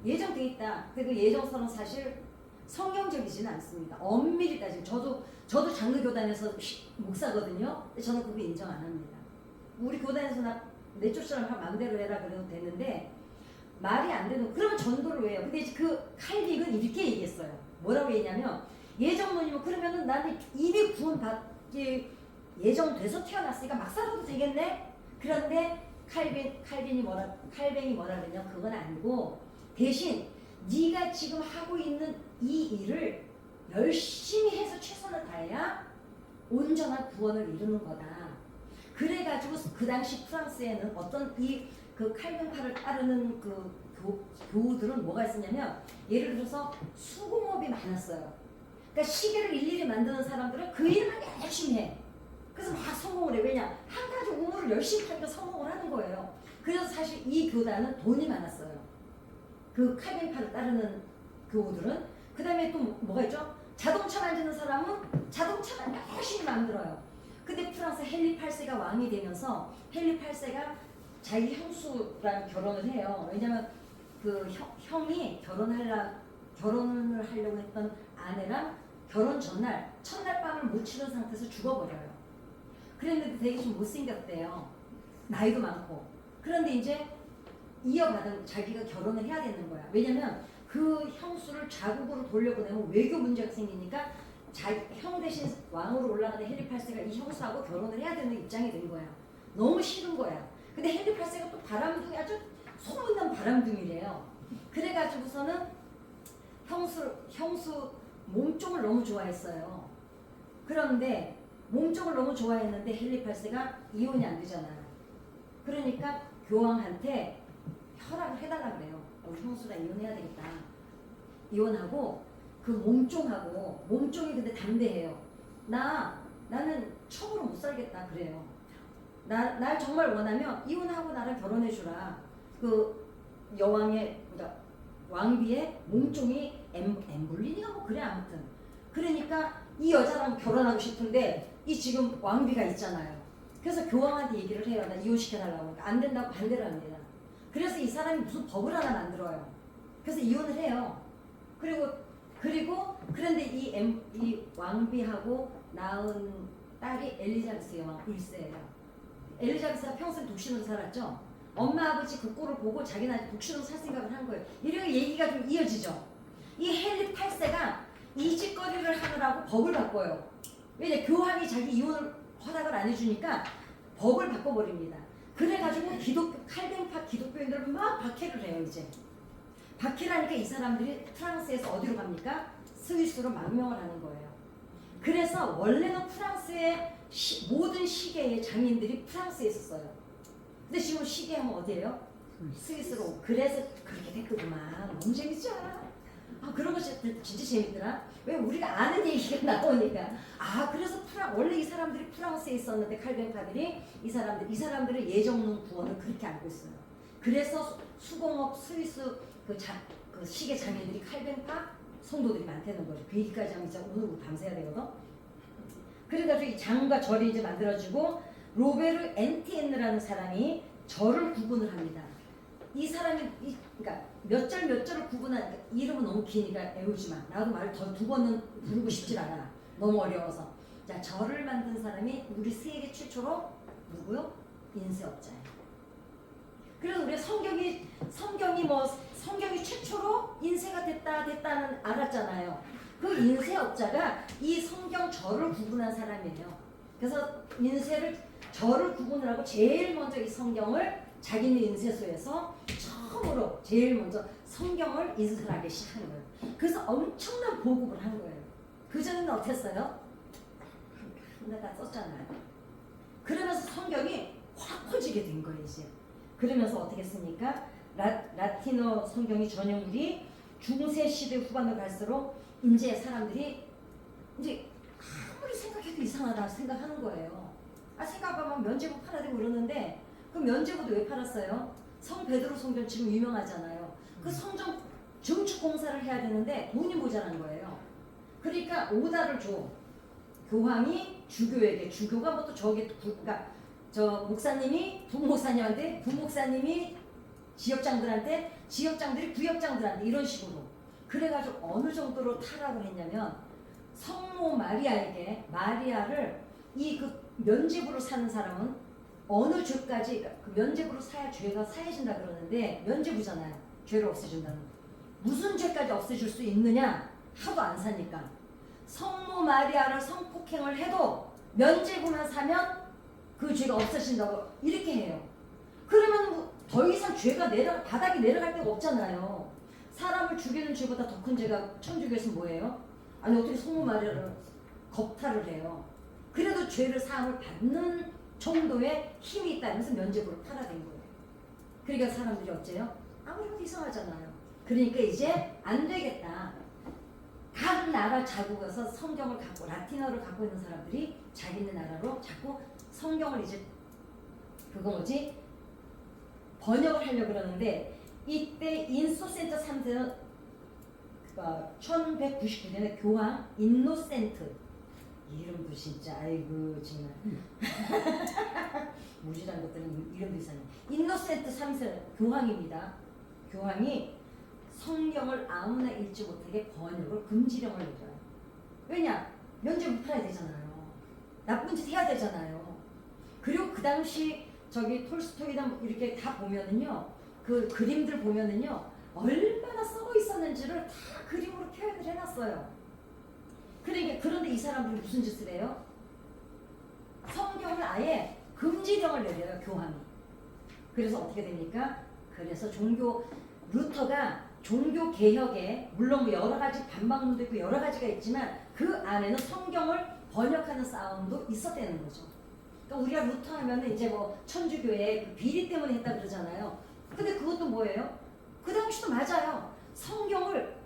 예정돼 있다. 근데 그 예정서는 사실 성경적이지는 않습니다. 엄밀히 따지면 저도 장로교단에서 목사거든요. 근데 저는 그거 인정 안 합니다. 우리 교단에서 내 쫓으라면 마음대로 해라 그래도 되는데 말이 안 되는. 그러면 전도를 왜 해요? 근데 이제 그 칼빈은 이렇게 얘기했어요. 뭐라고 했냐면 예정론이면 그러면은 나는 이미 구원받기 예정돼서 태어났으니까 막 살아도 되겠네. 그런데 칼뱅이 뭐라 그러냐? 그건 아니고 대신 네가 지금 하고 있는 이 일을 열심히 해서 최선을 다해야 온전한 구원을 이루는 거다. 그래가지고 그 당시 프랑스에는 어떤 이 그 칼뱅파를 따르는 그 교우들은 뭐가 있었냐면 예를 들어서 수공업이 많았어요. 그러니까 시계를 일일이 만드는 사람들은 그 일만 열심히 해. 그래서 막 성공을 해. 왜냐? 한 가지 우물을 열심히 하니까 성공을 하는 거예요. 그래서 사실 이 교단은 돈이 많았어요. 그 칼뱅파를 따르는 교우들은. 그 다음에 또 뭐가 있죠? 자동차 만드는 사람은 자동차만 열심히 만들어요. 근데 프랑스 헨리 8세가 왕이 되면서 헨리 8세가 자기 형수랑 결혼을 해요. 왜냐면 그 형이 결혼을 하려고 했던 아내랑 결혼 전날 첫날 밤을 못 치른 상태에서 죽어버려요. 그랬는데 되게 좀 못생겼대요. 나이도 많고. 그런데 이제 이어받은 자기가 결혼을 해야 되는 거야. 왜냐면 그 형수를 자국으로 돌려보내면 외교 문제가 생기니까 형 대신 왕으로 올라가는 헨리 8세가 이 형수하고 결혼을 해야 되는 입장이 된 거야. 너무 싫은 거야. 근데 헨리 8세가 또 바람둥이, 아주 소문난 바람둥이래요. 그래가지고서는 형수 몸종을 너무 좋아했어요. 그런데 몸종을 너무 좋아했는데 헨리 8세가 이혼이 안 되잖아요. 그러니까 교황한테 허락을 해달라 그래요. 우리 형수랑 이혼해야 되겠다. 이혼하고 그 몸종이 근데 담대해요. 나는 처음으로 못 살겠다 그래요. 날 정말 원하면 이혼하고 나랑 결혼해주라. 그 여왕의, 그러니까 왕비의 몸종이 엠블린이가 뭐 그래 아무튼. 그러니까 이 여자랑 결혼하고 싶은데 이 지금 왕비가 있잖아요. 그래서 교황한테 얘기를 해요. 나 이혼시켜달라고 하니까 안 된다고 반대를 합니다. 그래서 이 사람이 무슨 법을 하나 만들어요. 그래서 이혼을 해요. 그런데 이 왕비하고 낳은 딸이 엘리자베스 여왕 1세예요. 엘리자베스가 평생 독신으로 살았죠. 엄마 아버지 그 꼴을 보고 자기는 독신으로 살 생각을 한 거예요. 이런 얘기가 좀 이어지죠. 이 헨리 8세가 이 짓거리를 하느라고 법을 바꿔요. 왜냐? 교황이 자기 이혼을 허락을 안 해주니까 법을 바꿔버립니다. 그래가지고 칼뱅파 기독교인들을 막 박해를 해요. 이제 박해를 하니까 이 사람들이 프랑스에서 어디로 갑니까? 스위스로 망명을 하는 거예요. 그래서 원래는 프랑스의 모든 시계의 장인들이 프랑스에 있었어요. 근데 지금 시계하면 어디예요? 스위스로. 그래서 그렇게 됐구만. 너무 재밌지 않아? 그런 거 진짜 재밌더라. 왜 우리가 아는 얘기가 나오니까. 그래서 원래 이 사람들이 프랑스에 있었는데 칼뱅파들이 이 사람들의 예정론 구원을 그렇게 알고 있어요. 그래서 수공업 스위스 그 시계 장인들이 칼뱅파 성도들이 많다는 거죠. 그 얘기까지 하면 진짜 오늘 밤새야 되거든. 그래가지고 이 장과 절이 이제 만들어지고 로베르 엔티엔느라는 사람이 절을 구분을 합니다. 이 사람이 그러니까 몇 절을 구분하니까 이름은 너무 기니까 애우지 마. 나도 말을 더 두 번은 부르고 싶질 않아. 너무 어려워서. 자, 절을 만든 사람이 우리 세계 최초로 누구요? 인쇄업자예요. 그래서 우리 성경이 최초로 인쇄가 됐다는 알았잖아요. 그 인쇄업자가 이 성경 절을 구분한 사람이에요. 그래서 절을 구분을 하고 제일 먼저 이 성경을 자기네 인쇄소에서 처음으로 제일 먼저 성경을 인쇄하기 시작한 거예요. 그래서 엄청난 보급을 한 거예요. 그전에는 어땠어요? 하나 다 썼잖아요. 그러면서 성경이 확 퍼지게 된 거예요. 이제. 그러면서 어떻게 했습니까? 라틴어 성경이 전형물이 중세 시대 후반으로 갈수록 이제 사람들이 이제 아무리 생각해도 이상하다 생각하는 거예요. 생각하면 면제부 팔아야 되고 그러는데 그 면제부도 왜 팔았어요? 성 베드로 성전 지금 유명하잖아요. 그 성전 증축 공사를 해야 되는데 돈이 모자란 거예요. 그러니까 오다를 줘. 교황이 주교에게, 주교가 뭐 또 그러니까 저 목사님이 부목사님한테, 부목사님이 지역장들한테, 지역장들이 구역장들한테 이런 식으로. 그래가지고 어느 정도로 타락을 했냐면 성모 마리아를 그 면죄부로 사는 사람은 어느 죄까지 그 면죄부로 사야 죄가 사해진다 그러는데 면죄부잖아요. 죄를 없애준다는. 무슨 죄까지 없애줄 수 있느냐? 하도 안 사니까. 성모 마리아를 성폭행을 해도 면죄부만 사면 그 죄가 없어진다고 이렇게 해요. 그러면 더 이상 죄가 바닥에 내려갈 데가 없잖아요. 사람을 죽이는 죄보다 더 큰 죄가 천주교에서 뭐예요? 아니 어떻게 성모 마리아를 겁탈을 해요. 그래도 죄를 사함을 받는 정도의 힘이 있다면서 면죄부를 팔아댄 거예요. 그러니까 사람들이 어째요? 아무리 봐도 이상하잖아요. 그러니까 이제 안 되겠다. 각 나라 자국에서 성경을 갖고 라틴어를 갖고 있는 사람들이 자기네 나라로 자꾸 성경을 이제 그거 뭐지? 번역을 하려고 그러는데 이때 인소센트 3세는 1199년에 교황 인노센트 이름도 진짜 아이고 정말 무지란 것들은 이름도 이상해. 인노센트 3세 교황입니다. 교황이 성경을 아무나 읽지 못하게 번역을 금지령을 내려요. 왜냐? 면죄부 팔아야 되잖아요. 나쁜 짓 해야 되잖아요. 그리고 그 당시 저기 톨스토이나 이렇게 다 보면은요, 그 그림들 보면은요, 얼마나 썩어 있었는지를 다 그림으로 표현을 해놨어요. 그러니까 그런데 이 사람들이 무슨 짓을 해요? 성경을 아예 금지령을 내려요, 교황이. 그래서 어떻게 됩니까? 그래서 루터가 종교 개혁에 물론 뭐 여러 가지 반박론도 있고 여러 가지가 있지만 그 안에는 성경을 번역하는 싸움도 있었다는 거죠. 그러니까 우리가 루터 하면은 이제 뭐 천주교의 그 비리 때문에 했다 그러잖아요. 근데 그것도 뭐예요? 그 당시도 맞아요. 성경을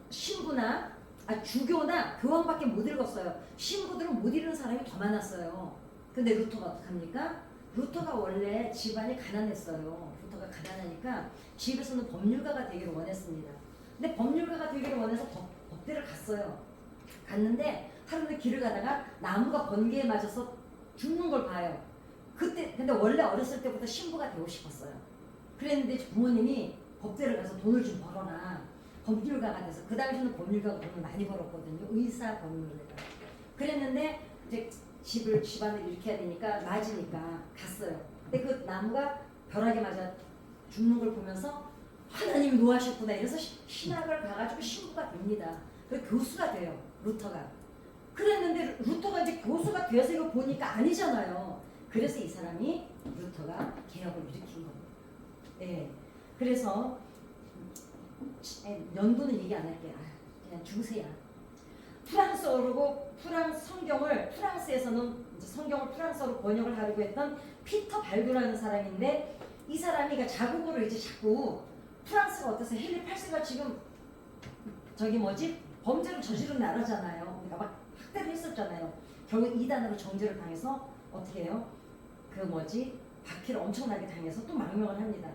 신부나 주교나 교황밖에 못 읽었어요. 신부들은 못 읽는 사람이 더 많았어요. 근데 루터가 어떡합니까? 루터가 원래 집안이 가난했어요. 루터가 가난하니까 집에서는 법률가가 되기를 원했습니다. 근데 법률가가 되기를 원해서 법대를 갔어요. 갔는데 하루는 길을 가다가 나무가 번개에 맞아서 죽는 걸 봐요. 그때 근데 원래 어렸을 때부터 신부가 되고 싶었어요. 그랬는데 부모님이 법대를 가서 돈을 좀 벌어라. 법률가가 돼서 그 당시에는 법률가가 돈을 많이 벌었거든요. 의사 법률가가. 그랬는데 이제 집안을 일으켜야 되니까 맞으니까 갔어요. 근데 그 나무가 벼락에 맞아 죽는 걸 보면서 하나님이 노하셨구나 이래서 신학을 가가지고 신부가 됩니다. 그래서 교수가 돼요. 루터가. 그랬는데 루터가 이제 교수가 돼서 이거 보니까 아니잖아요. 그래서 이 사람이 루터가 개혁을 일으킨 겁니다. 네. 그래서 연도는 얘기 안 할게요. 그냥 중세야. 프랑스어로 프랑스에서는 이제 성경을 프랑스어로 번역을 하려고 했던 피터 발두라는 사람인데 이 사람이 그러니까 자국으로 이제 자꾸 프랑스가 어때서 헨리 8세가 지금 저기 뭐지 범죄를 저지른 나라잖아요. 그러니까 막 학대를 했었잖아요. 결국 이단으로 정죄를 당해서 어떻게 해요? 그 뭐지 박해를 엄청나게 당해서 또 망명을 합니다.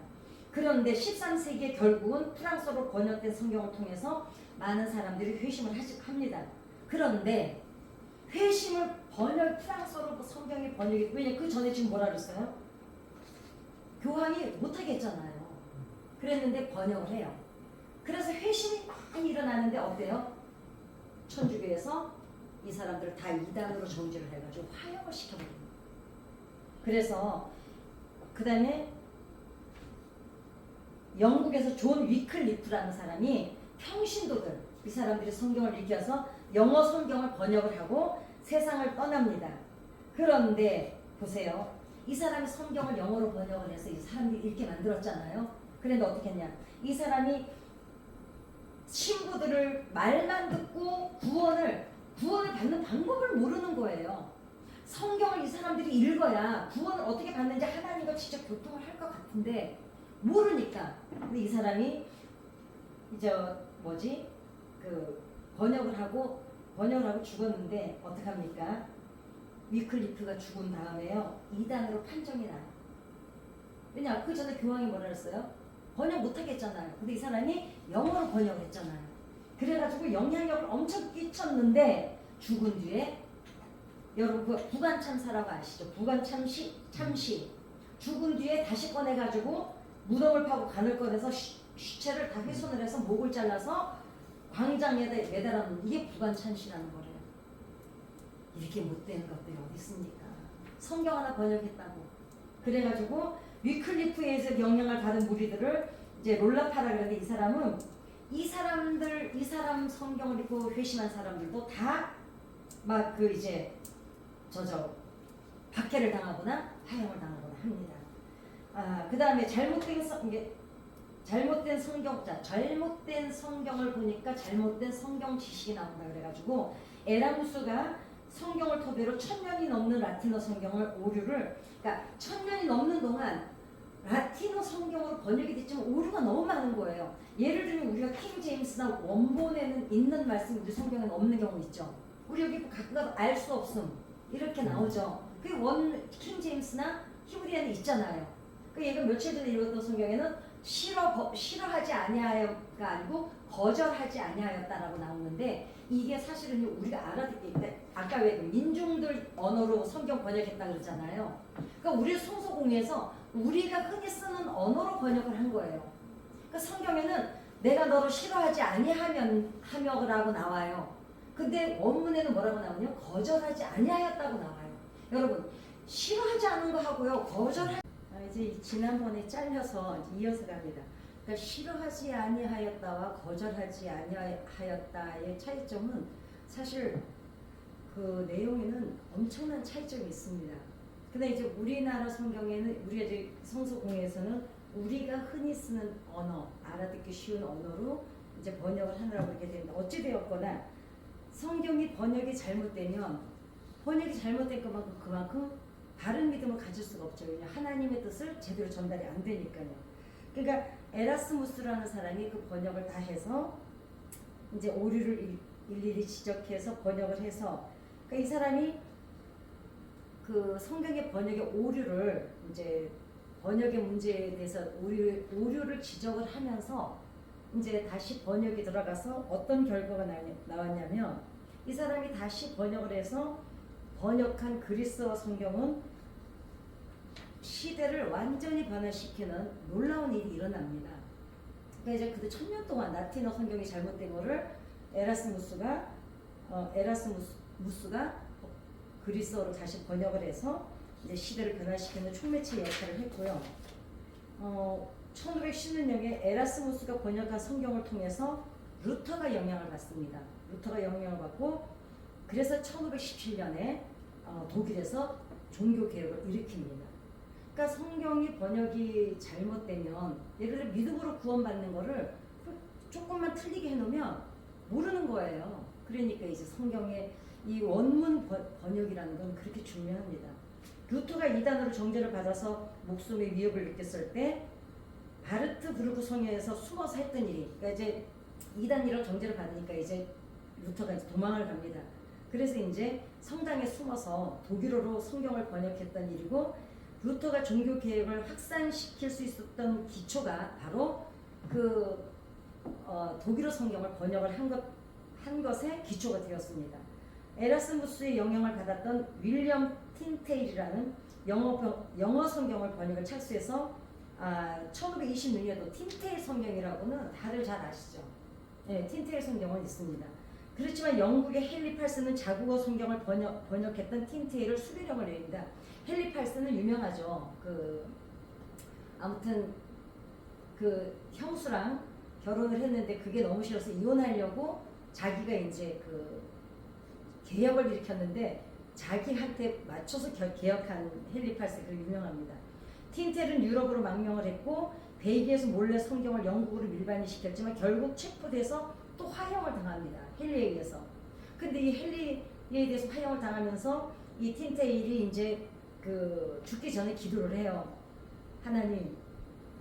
그런데 13세기에 결국은 프랑스어로 번역된 성경을 통해서 많은 사람들이 회심을 합니다. 그런데 회심을 프랑스어로 성경이 번역이 왜냐 그 전에 지금 뭐라 그랬어요? 교황이 못하게 했잖아요. 그랬는데 번역을 해요. 그래서 회심이 많이 일어나는데 어때요? 천주교에서 이 사람들을 다 이단으로 정죄를 해가지고 화형을 시켜버립니다. 그래서 그 다음에 영국에서 존 위클리프라는 사람이 평신도들 이 사람들이 성경을 읽혀서 영어 성경을 번역을 하고 세상을 떠납니다. 그런데 보세요. 이 사람이 성경을 영어로 번역을 해서 이 사람들이 읽게 만들었잖아요. 그런데 어떻게 했냐. 이 사람이 신부들을 말만 듣고 구원을 받는 방법을 모르는 거예요. 성경을 이 사람들이 읽어야 구원을 어떻게 받는지 하나님과 직접 교통을 할 것 같은데 모르니까. 근데 이 사람이 이제 뭐지 그 번역을 하고 죽었는데 어떡합니까? 위클리프가 죽은 다음에요 이단으로 판정이 나요. 왜냐 그 전에 교황이 뭐라 했어요? 번역 못하게 했잖아요. 근데 이 사람이 영어로 번역을 했잖아요. 그래가지고 영향력을 엄청 끼쳤는데 죽은 뒤에 여러분 그 부관참사라고 아시죠? 부관참시 죽은 뒤에 다시 꺼내가지고 무덤을 파고 간을 꺼내서 시체를 다 훼손을 해서 목을 잘라서 광장에 매달아 놓는 이게 부관참시라는 거래요. 이렇게 못된 것들이 어디 있습니까? 성경 하나 번역했다고. 그래가지고 위클리프에서 영향을 받은 무리들을 이제 롤라파라 그러는데 이 사람 성경을 읽고 회심한 사람들도 다 막 그 이제 박해를 당하거나 화형을 당하거나 합니다. 그 다음에 잘못된 성경을 보니까 잘못된 성경 지식이 나온다 그래가지고 에라무스가 성경을 토대로 1000년이 넘는 라틴어 성경을 오류를, 그러니까 1000년이 넘는 동안 라틴어 성경으로 번역이 됐지만 오류가 너무 많은 거예요. 예를 들면 우리가 킹 제임스나 원본에는 있는 말씀이 우리 성경에는 없는 경우 있죠. 우리 여기 각각 알 수 없음 이렇게 나오죠. 그 킹 제임스나 히브리어는 있잖아요. 그 얘가 며칠 전에 읽었던 성경에는 싫어하지 아니하여가 아니고 거절하지 아니하였다라고 나오는데, 이게 사실은 우리가 알아듣기 때 아까 왜 민중들 언어로 성경 번역했다 그러잖아요. 그러니까 우리 송소공에서 우리가 흔히 쓰는 언어로 번역을 한 거예요. 그러니까 성경에는 내가 너를 싫어하지 아니하며라고 나와요. 근데 원문에는 뭐라고 나오냐면 거절하지 아니하였다고 나와요. 여러분, 싫어하지 않은 거 하고요, 이제 지난번에 잘려서 이어서 갑니다. 그러니까 싫어하지 아니하였다와 거절하지 아니하였다의 차이점은 사실 그 내용에는 엄청난 차이점이 있습니다. 근데 이제 우리나라 성경에는, 우리가 이제 성서공회에서는 우리가 흔히 쓰는 언어, 알아듣기 쉬운 언어로 이제 번역을 하느라고 그렇게 됩니다. 어찌되었거나 성경이 번역이 잘못된 그만큼 바른 믿음을 가질 수가 없죠. 왜냐, 하나님의 뜻을 제대로 전달이 안 되니까요. 그러니까 에라스무스라는 사람이 그 번역을 다 해서 이제 오류를 일일이 지적해서 번역을 해서, 그러니까 이 사람이 그 성경의 번역의 오류를, 이제 번역의 문제에 대해서 오류를 지적을 하면서 이제 다시 번역이 들어가서 어떤 결과가 나왔냐면, 이 사람이 다시 번역을 해서 번역한 그리스어 성경은 시대를 완전히 변화시키는 놀라운 일이 일어납니다. 그러니까 이제 그때 1000년 동안 라틴어 성경이 잘못된 거를 에라스무스가 그리스어로 다시 번역을 해서 이제 시대를 변화시키는 촉매체 역할을 했고요. 1510년경에 에라스무스가 번역한 성경을 통해서 루터가 영향을 받습니다. 루터가 영향을 받고, 그래서 1517년에 독일에서 종교 개혁을 일으킵니다. 그러니까 성경이 번역이 잘못되면, 예를 들어 믿음으로 구원받는 거를 조금만 틀리게 해놓으면 모르는 거예요. 그러니까 이제 성경의 이 원문 번역이라는 건 그렇게 중요합니다. 루터가 이단으로 정죄를 받아서 목숨의 위협을 느꼈을 때 바르트부르크 성에서 숨어서 했던 일이, 그러니까 이제 이단이라고 정죄를 받으니까 이제 루터가 이제 도망을 갑니다. 그래서 이제 성당에 숨어서 독일어로 성경을 번역했던 일이고, 루터가 종교 개혁을 확산시킬 수 있었던 기초가 바로 그 독일어 성경을 번역을 한 것의 기초가 되었습니다. 에라스무스의 영향을 받았던 윌리엄 틴테일이라는 영어 성경을 번역을 착수해서 1526년도 틴테일 성경이라고는 다들 잘 아시죠? 네, 틴테일 성경은 있습니다. 그렇지만 영국의 헨리 팔스는 자국어 성경을 번역했던 틴테일을 수리령을 내립니다. 헨리 팔스는 유명하죠. 아무튼 그 형수랑 결혼을 했는데 그게 너무 싫어서 이혼하려고 자기가 이제 그 개혁을 일으켰는데, 자기한테 맞춰서 개혁한 헨리 팔스, 그 유명합니다. 틴텔은 유럽으로 망명을 했고 벨기에에서 몰래 성경을 영국으로 밀반입시켰지만 결국 체포돼서 또 화형을 당합니다. 헨리에 의해서. 근데 이 헨리에 대해서 화형을 당하면서 이 틴테일이 이제 죽기 전에 기도를 해요. 하나님,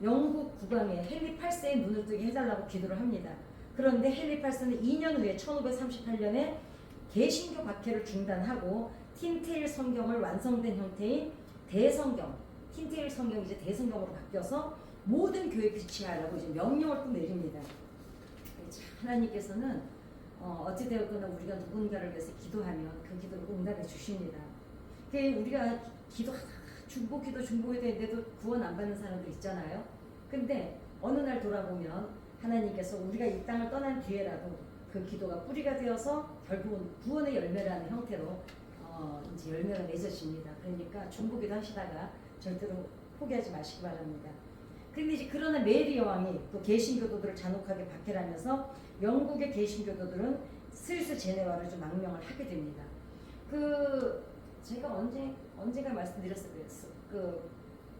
영국 국왕의 헨리 8세의 눈을 뜨게 해달라고 기도를 합니다. 그런데 헨리 8세는 2년 후에 1538년에 개신교 박해를 중단하고 틴테일 성경을 완성된 형태인 대성경, 틴테일 성경이 이제 대성경으로 바뀌어서 모든 교회 비치하라고 이제 명령을 또 내립니다. 하나님께서는 어찌되었거나 우리가 누군가를 위해서 기도하면 그 기도를 응답해 주십니다. 우리가 중보기도 되는데도 구원 안 받는 사람들 있잖아요. 근데 어느 날 돌아보면 하나님께서 우리가 이 땅을 떠난 뒤에라도 그 기도가 뿌리가 되어서 결국은 구원의 열매라는 형태로 이제 열매가 맺어집니다. 그러니까 중보기도 하시다가 절대로 포기하지 마시기 바랍니다. 근데 이제 그러나 메리 여왕이 또 개신교도들을 잔혹하게 박해하면서 영국의 개신교도들은 스위스 제네와를 좀 망명을 하게 됩니다. 제가 언제가 말씀드렸어요.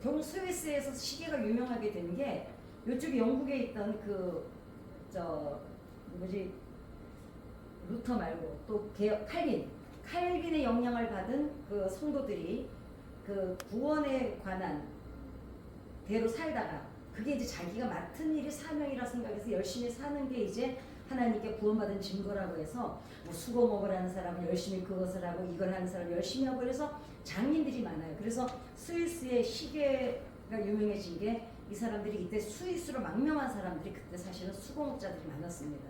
결국 스위스에서 시계가 유명하게 된 게 이쪽에 영국에 있던 루터 말고 또 칼빈, 칼빈의 영향을 받은 그 성도들이 그 구원에 관한 대로 살다가 그게 이제 자기가 맡은 일이 사명이라 생각해서 열심히 사는 게 이제 하나님께 구원받은 증거라고 해서 뭐 수고목을 하는 사람은 열심히 그것을 하고 이걸 하는 사람은 열심히 하고 그래서 장인들이 많아요. 그래서 스위스의 시계가 유명해진 게 이 사람들이 이때 스위스로 망명한 사람들이 그때 사실은 수고목자들이 많았습니다.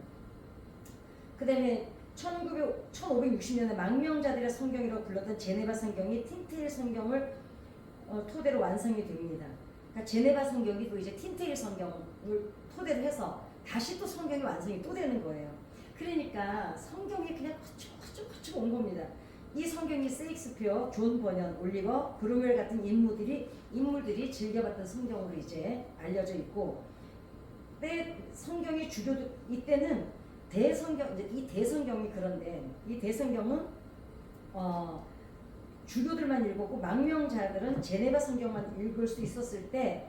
그 다음에 1560년에 망명자들의 성경이라고 불렀던 제네바 성경이 틴테일 성경을 토대로 완성이 됩니다. 그러니까 제네바 성경이 또 이제 틴테일 성경을 토대로 해서 다시 또 성경이 완성이 또 되는 거예요. 그러니까 성경이 그냥 거쳐 온 겁니다. 이 성경이 세익스피어, 존 버년, 올리버, 브루멜 같은 인물들이 즐겨봤던 성경으로 이제 알려져 있고, 성경이 이때는 대성경, 이제 이 대성경이 그런데 이 대성경은 주교들만 읽었고 망명자들은 제네바 성경만 읽을 수 있었을 때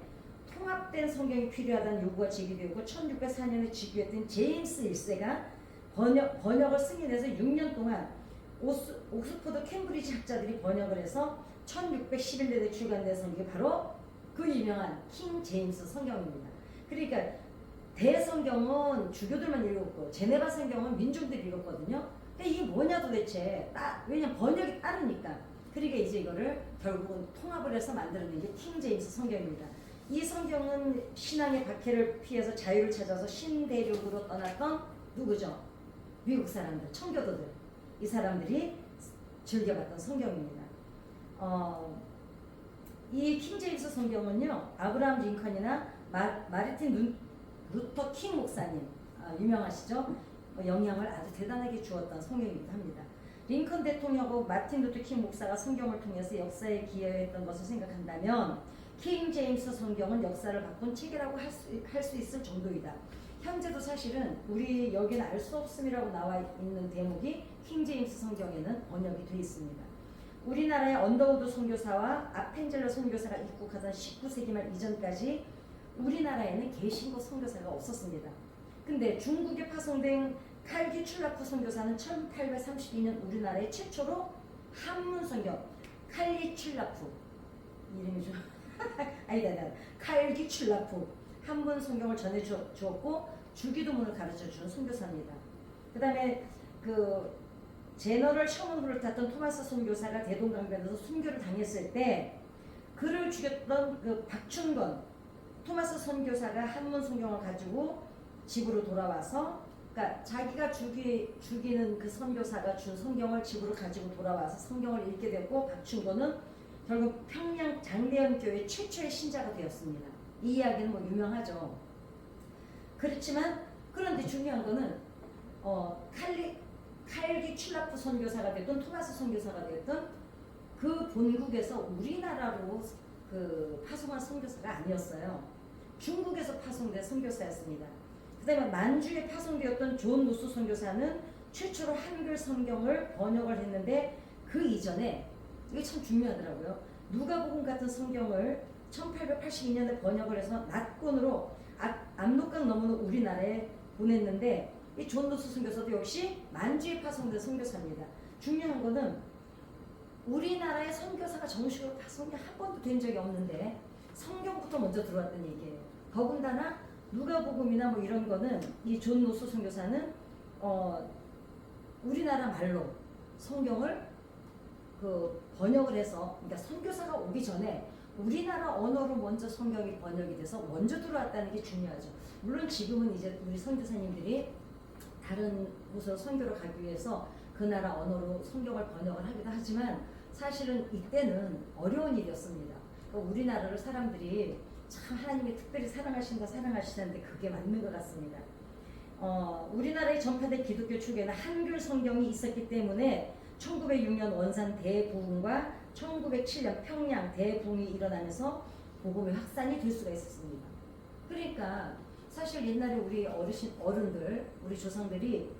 통합된 성경이 필요하다는 요구가 제기되고 1604년에 즉위했던 제임스 1세가 번역을 승인해서 6년 동안 옥스퍼드 캠브리지 학자들이 번역을 해서 1611년에 출간된 성경이 바로 그 유명한 킹 제임스 성경입니다. 그러니까 대성경은 주교들만 읽었고 제네바 성경은 민중들이 읽었거든요. 근데 이게 뭐냐 도대체? 왜냐면 번역이 따르니까. 그러니까 이제 이거를 결국은 통합을 해서 만들어낸 게 킹 제임스 성경입니다. 이 성경은 신앙의 박해를 피해서 자유를 찾아서 신대륙으로 떠났던 누구죠? 미국 사람들, 청교도들. 이 사람들이 즐겨봤던 성경입니다. 이 킹 제임스 성경은요, 아브라함 링컨이나 마르틴 루터 킹 목사님, 유명하시죠? 영향을 아주 대단하게 주었던 성경이기도 합니다. 링컨 대통령하고 마틴 루터 킹 목사가 성경을 통해서 역사에 기여했던 것을 생각한다면 킹 제임스 성경은 역사를 바꾼 책이라고 할 수 있을 정도이다. 현재도 사실은 우리 여기는 알 수 없음이라고 나와 있는 대목이 킹 제임스 성경에는 번역이 되어 있습니다. 우리나라의 언더우드 선교사와 아펜젤러 선교사가 입국하던 19세기 말 이전까지 우리나라에는 개신교 선교사가 없었습니다. 근데 중국에 파송된 칼기 출라프 선교사는 1832년 우리나라에 최초로 한문 성경 칼기 출라프 이름이 좀 아니다 칼기 출라프 한문 성경을 전해 주었고 주기도문을 가르쳐 주는 선교사입니다. 그 다음에 그 제너럴 셔먼후를 탔던 토마스 선교사가 대동강변에서 순교를 당했을 때 그를 죽였던 그 박춘건 토마스 선교사가 한문 성경을 가지고 집으로 돌아와서, 그러니까 자기가 죽이는 그 선교사가 준 성경을 집으로 가지고 돌아와서 성경을 읽게 됐고, 박춘건은 결국 평양 장대현 교회 최초의 신자가 되었습니다. 이 이야기는 뭐 유명하죠. 그렇지만 그런데 중요한 거는 칼기 출라프 선교사가 됐든 토마스 선교사가 됐든 그 본국에서 우리나라로 그 파송한 선교사가 아니었어요. 중국에서 파송된 선교사였습니다. 그 다음에 만주에 파송되었던 존 노스 선교사는 최초로 한글 성경을 번역을 했는데 그 이전에 이게 참 중요하더라고요. 누가복음 같은 성경을 1882년에 번역을 해서 낫권으로 압록강 너머는 우리나라에 보냈는데 이 존 노스 선교사도 역시 만주에 파송된 선교사입니다. 중요한 거는 우리나라의 선교사가 정식으로 파송이 한 번도 된 적이 없는데 성경부터 먼저 들어왔던 얘기예요. 더군다나 누가복음이나 뭐 이런 거는 이 존 노스 선교사는 우리나라 말로 성경을 그 번역을 해서, 그러니까 선교사가 오기 전에 우리나라 언어로 먼저 성경이 번역이 돼서 먼저 들어왔다는 게 중요하죠. 물론 지금은 이제 우리 선교사님들이 다른 곳으로 선교를 가기 위해서 그 나라 언어로 성경을 번역을 하기도 하지만 사실은 이때는 어려운 일이었습니다. 그러니까 우리나라를 사람들이 참 하나님이 특별히 사랑하시는데 그게 맞는 것 같습니다. 우리나라에 전파된 기독교 축에는 한글 성경이 있었기 때문에 1906년 원산 대부흥과 1907년 평양 대부흥이 일어나면서 복음의 확산이 될 수가 있었습니다. 그러니까 사실 옛날에 우리 어른들, 우리 조상들이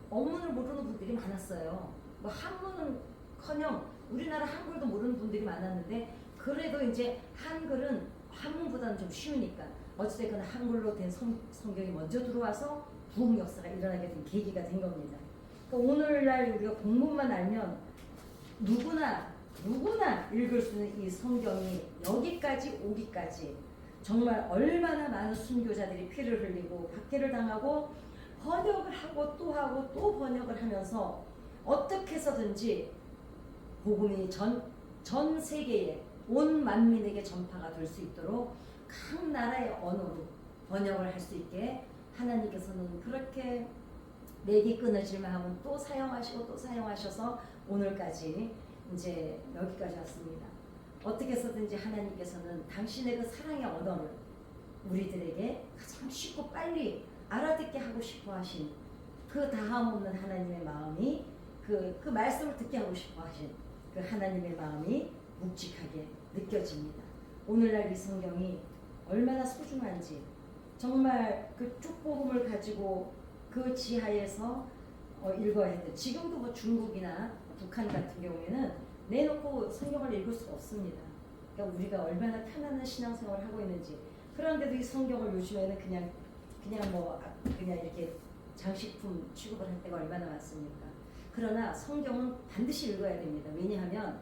어문을 모르는 분들이 많았어요. 뭐 한문은커녕 우리나라 한글도 모르는 분들이 많았는데 그래도 이제 한글은 한문보다는 좀 쉬우니까 어찌됐거나 한글로 된 성경이 먼저 들어와서 부흥 역사가 일어나게 된 계기가 된 겁니다. 그러니까 오늘날 우리가 본문만 알면 누구나 읽을 수 있는 이 성경이 여기까지 오기까지 정말 얼마나 많은 순교자들이 피를 흘리고 박해를 당하고 번역을 하고 또 번역을 하면서 어떻게 해서든지 복음이 전 세계에 온 만민에게 전파가 될 수 있도록 각 나라의 언어로 번역을 할 수 있게 하나님께서는 그렇게 맥이 끊어질만 하면 또 사용하시고 또 사용하셔서 오늘까지 이제 여기까지 왔습니다. 어떻게 해서든지 하나님께서는 당신의 그 사랑의 언어를 우리들에게 가장 쉽고 빨리 알아듣게 하고 싶어 하신 그 다함 없는 하나님의 마음이 그 말씀을 듣게 하고 싶어 하신 그 하나님의 마음이 묵직하게 느껴집니다. 오늘날 이 성경이 얼마나 소중한지 정말 그 축복음을 가지고 그 지하에서 읽어야 했는데 지금도 뭐 중국이나 북한 같은 경우에는 내놓고 성경을 읽을 수가 없습니다. 그러니까 우리가 얼마나 편안한 신앙생활을 하고 있는지 그런데도 이 성경을 요즘에는 그냥 이렇게 장식품 취급을 할 때가 얼마나 많습니까? 그러나 성경은 반드시 읽어야 됩니다. 왜냐하면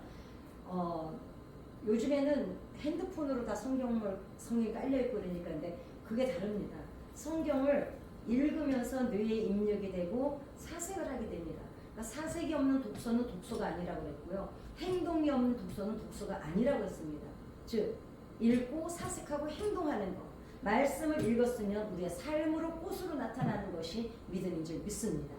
요즘에는 핸드폰으로 다 성경이 깔려있고 그러니까 근데 그게 다릅니다. 성경을 읽으면서 뇌에 입력이 되고 사색을 하게 됩니다. 그러니까 사색이 없는 독서는 독서가 아니라고 했고요. 행동이 없는 독서는 독서가 아니라고 했습니다. 즉 읽고 사색하고 행동하는 것. 말씀을 읽었으면 우리의 삶으로 꽃으로 나타나는 것이 믿음인 줄 믿습니다.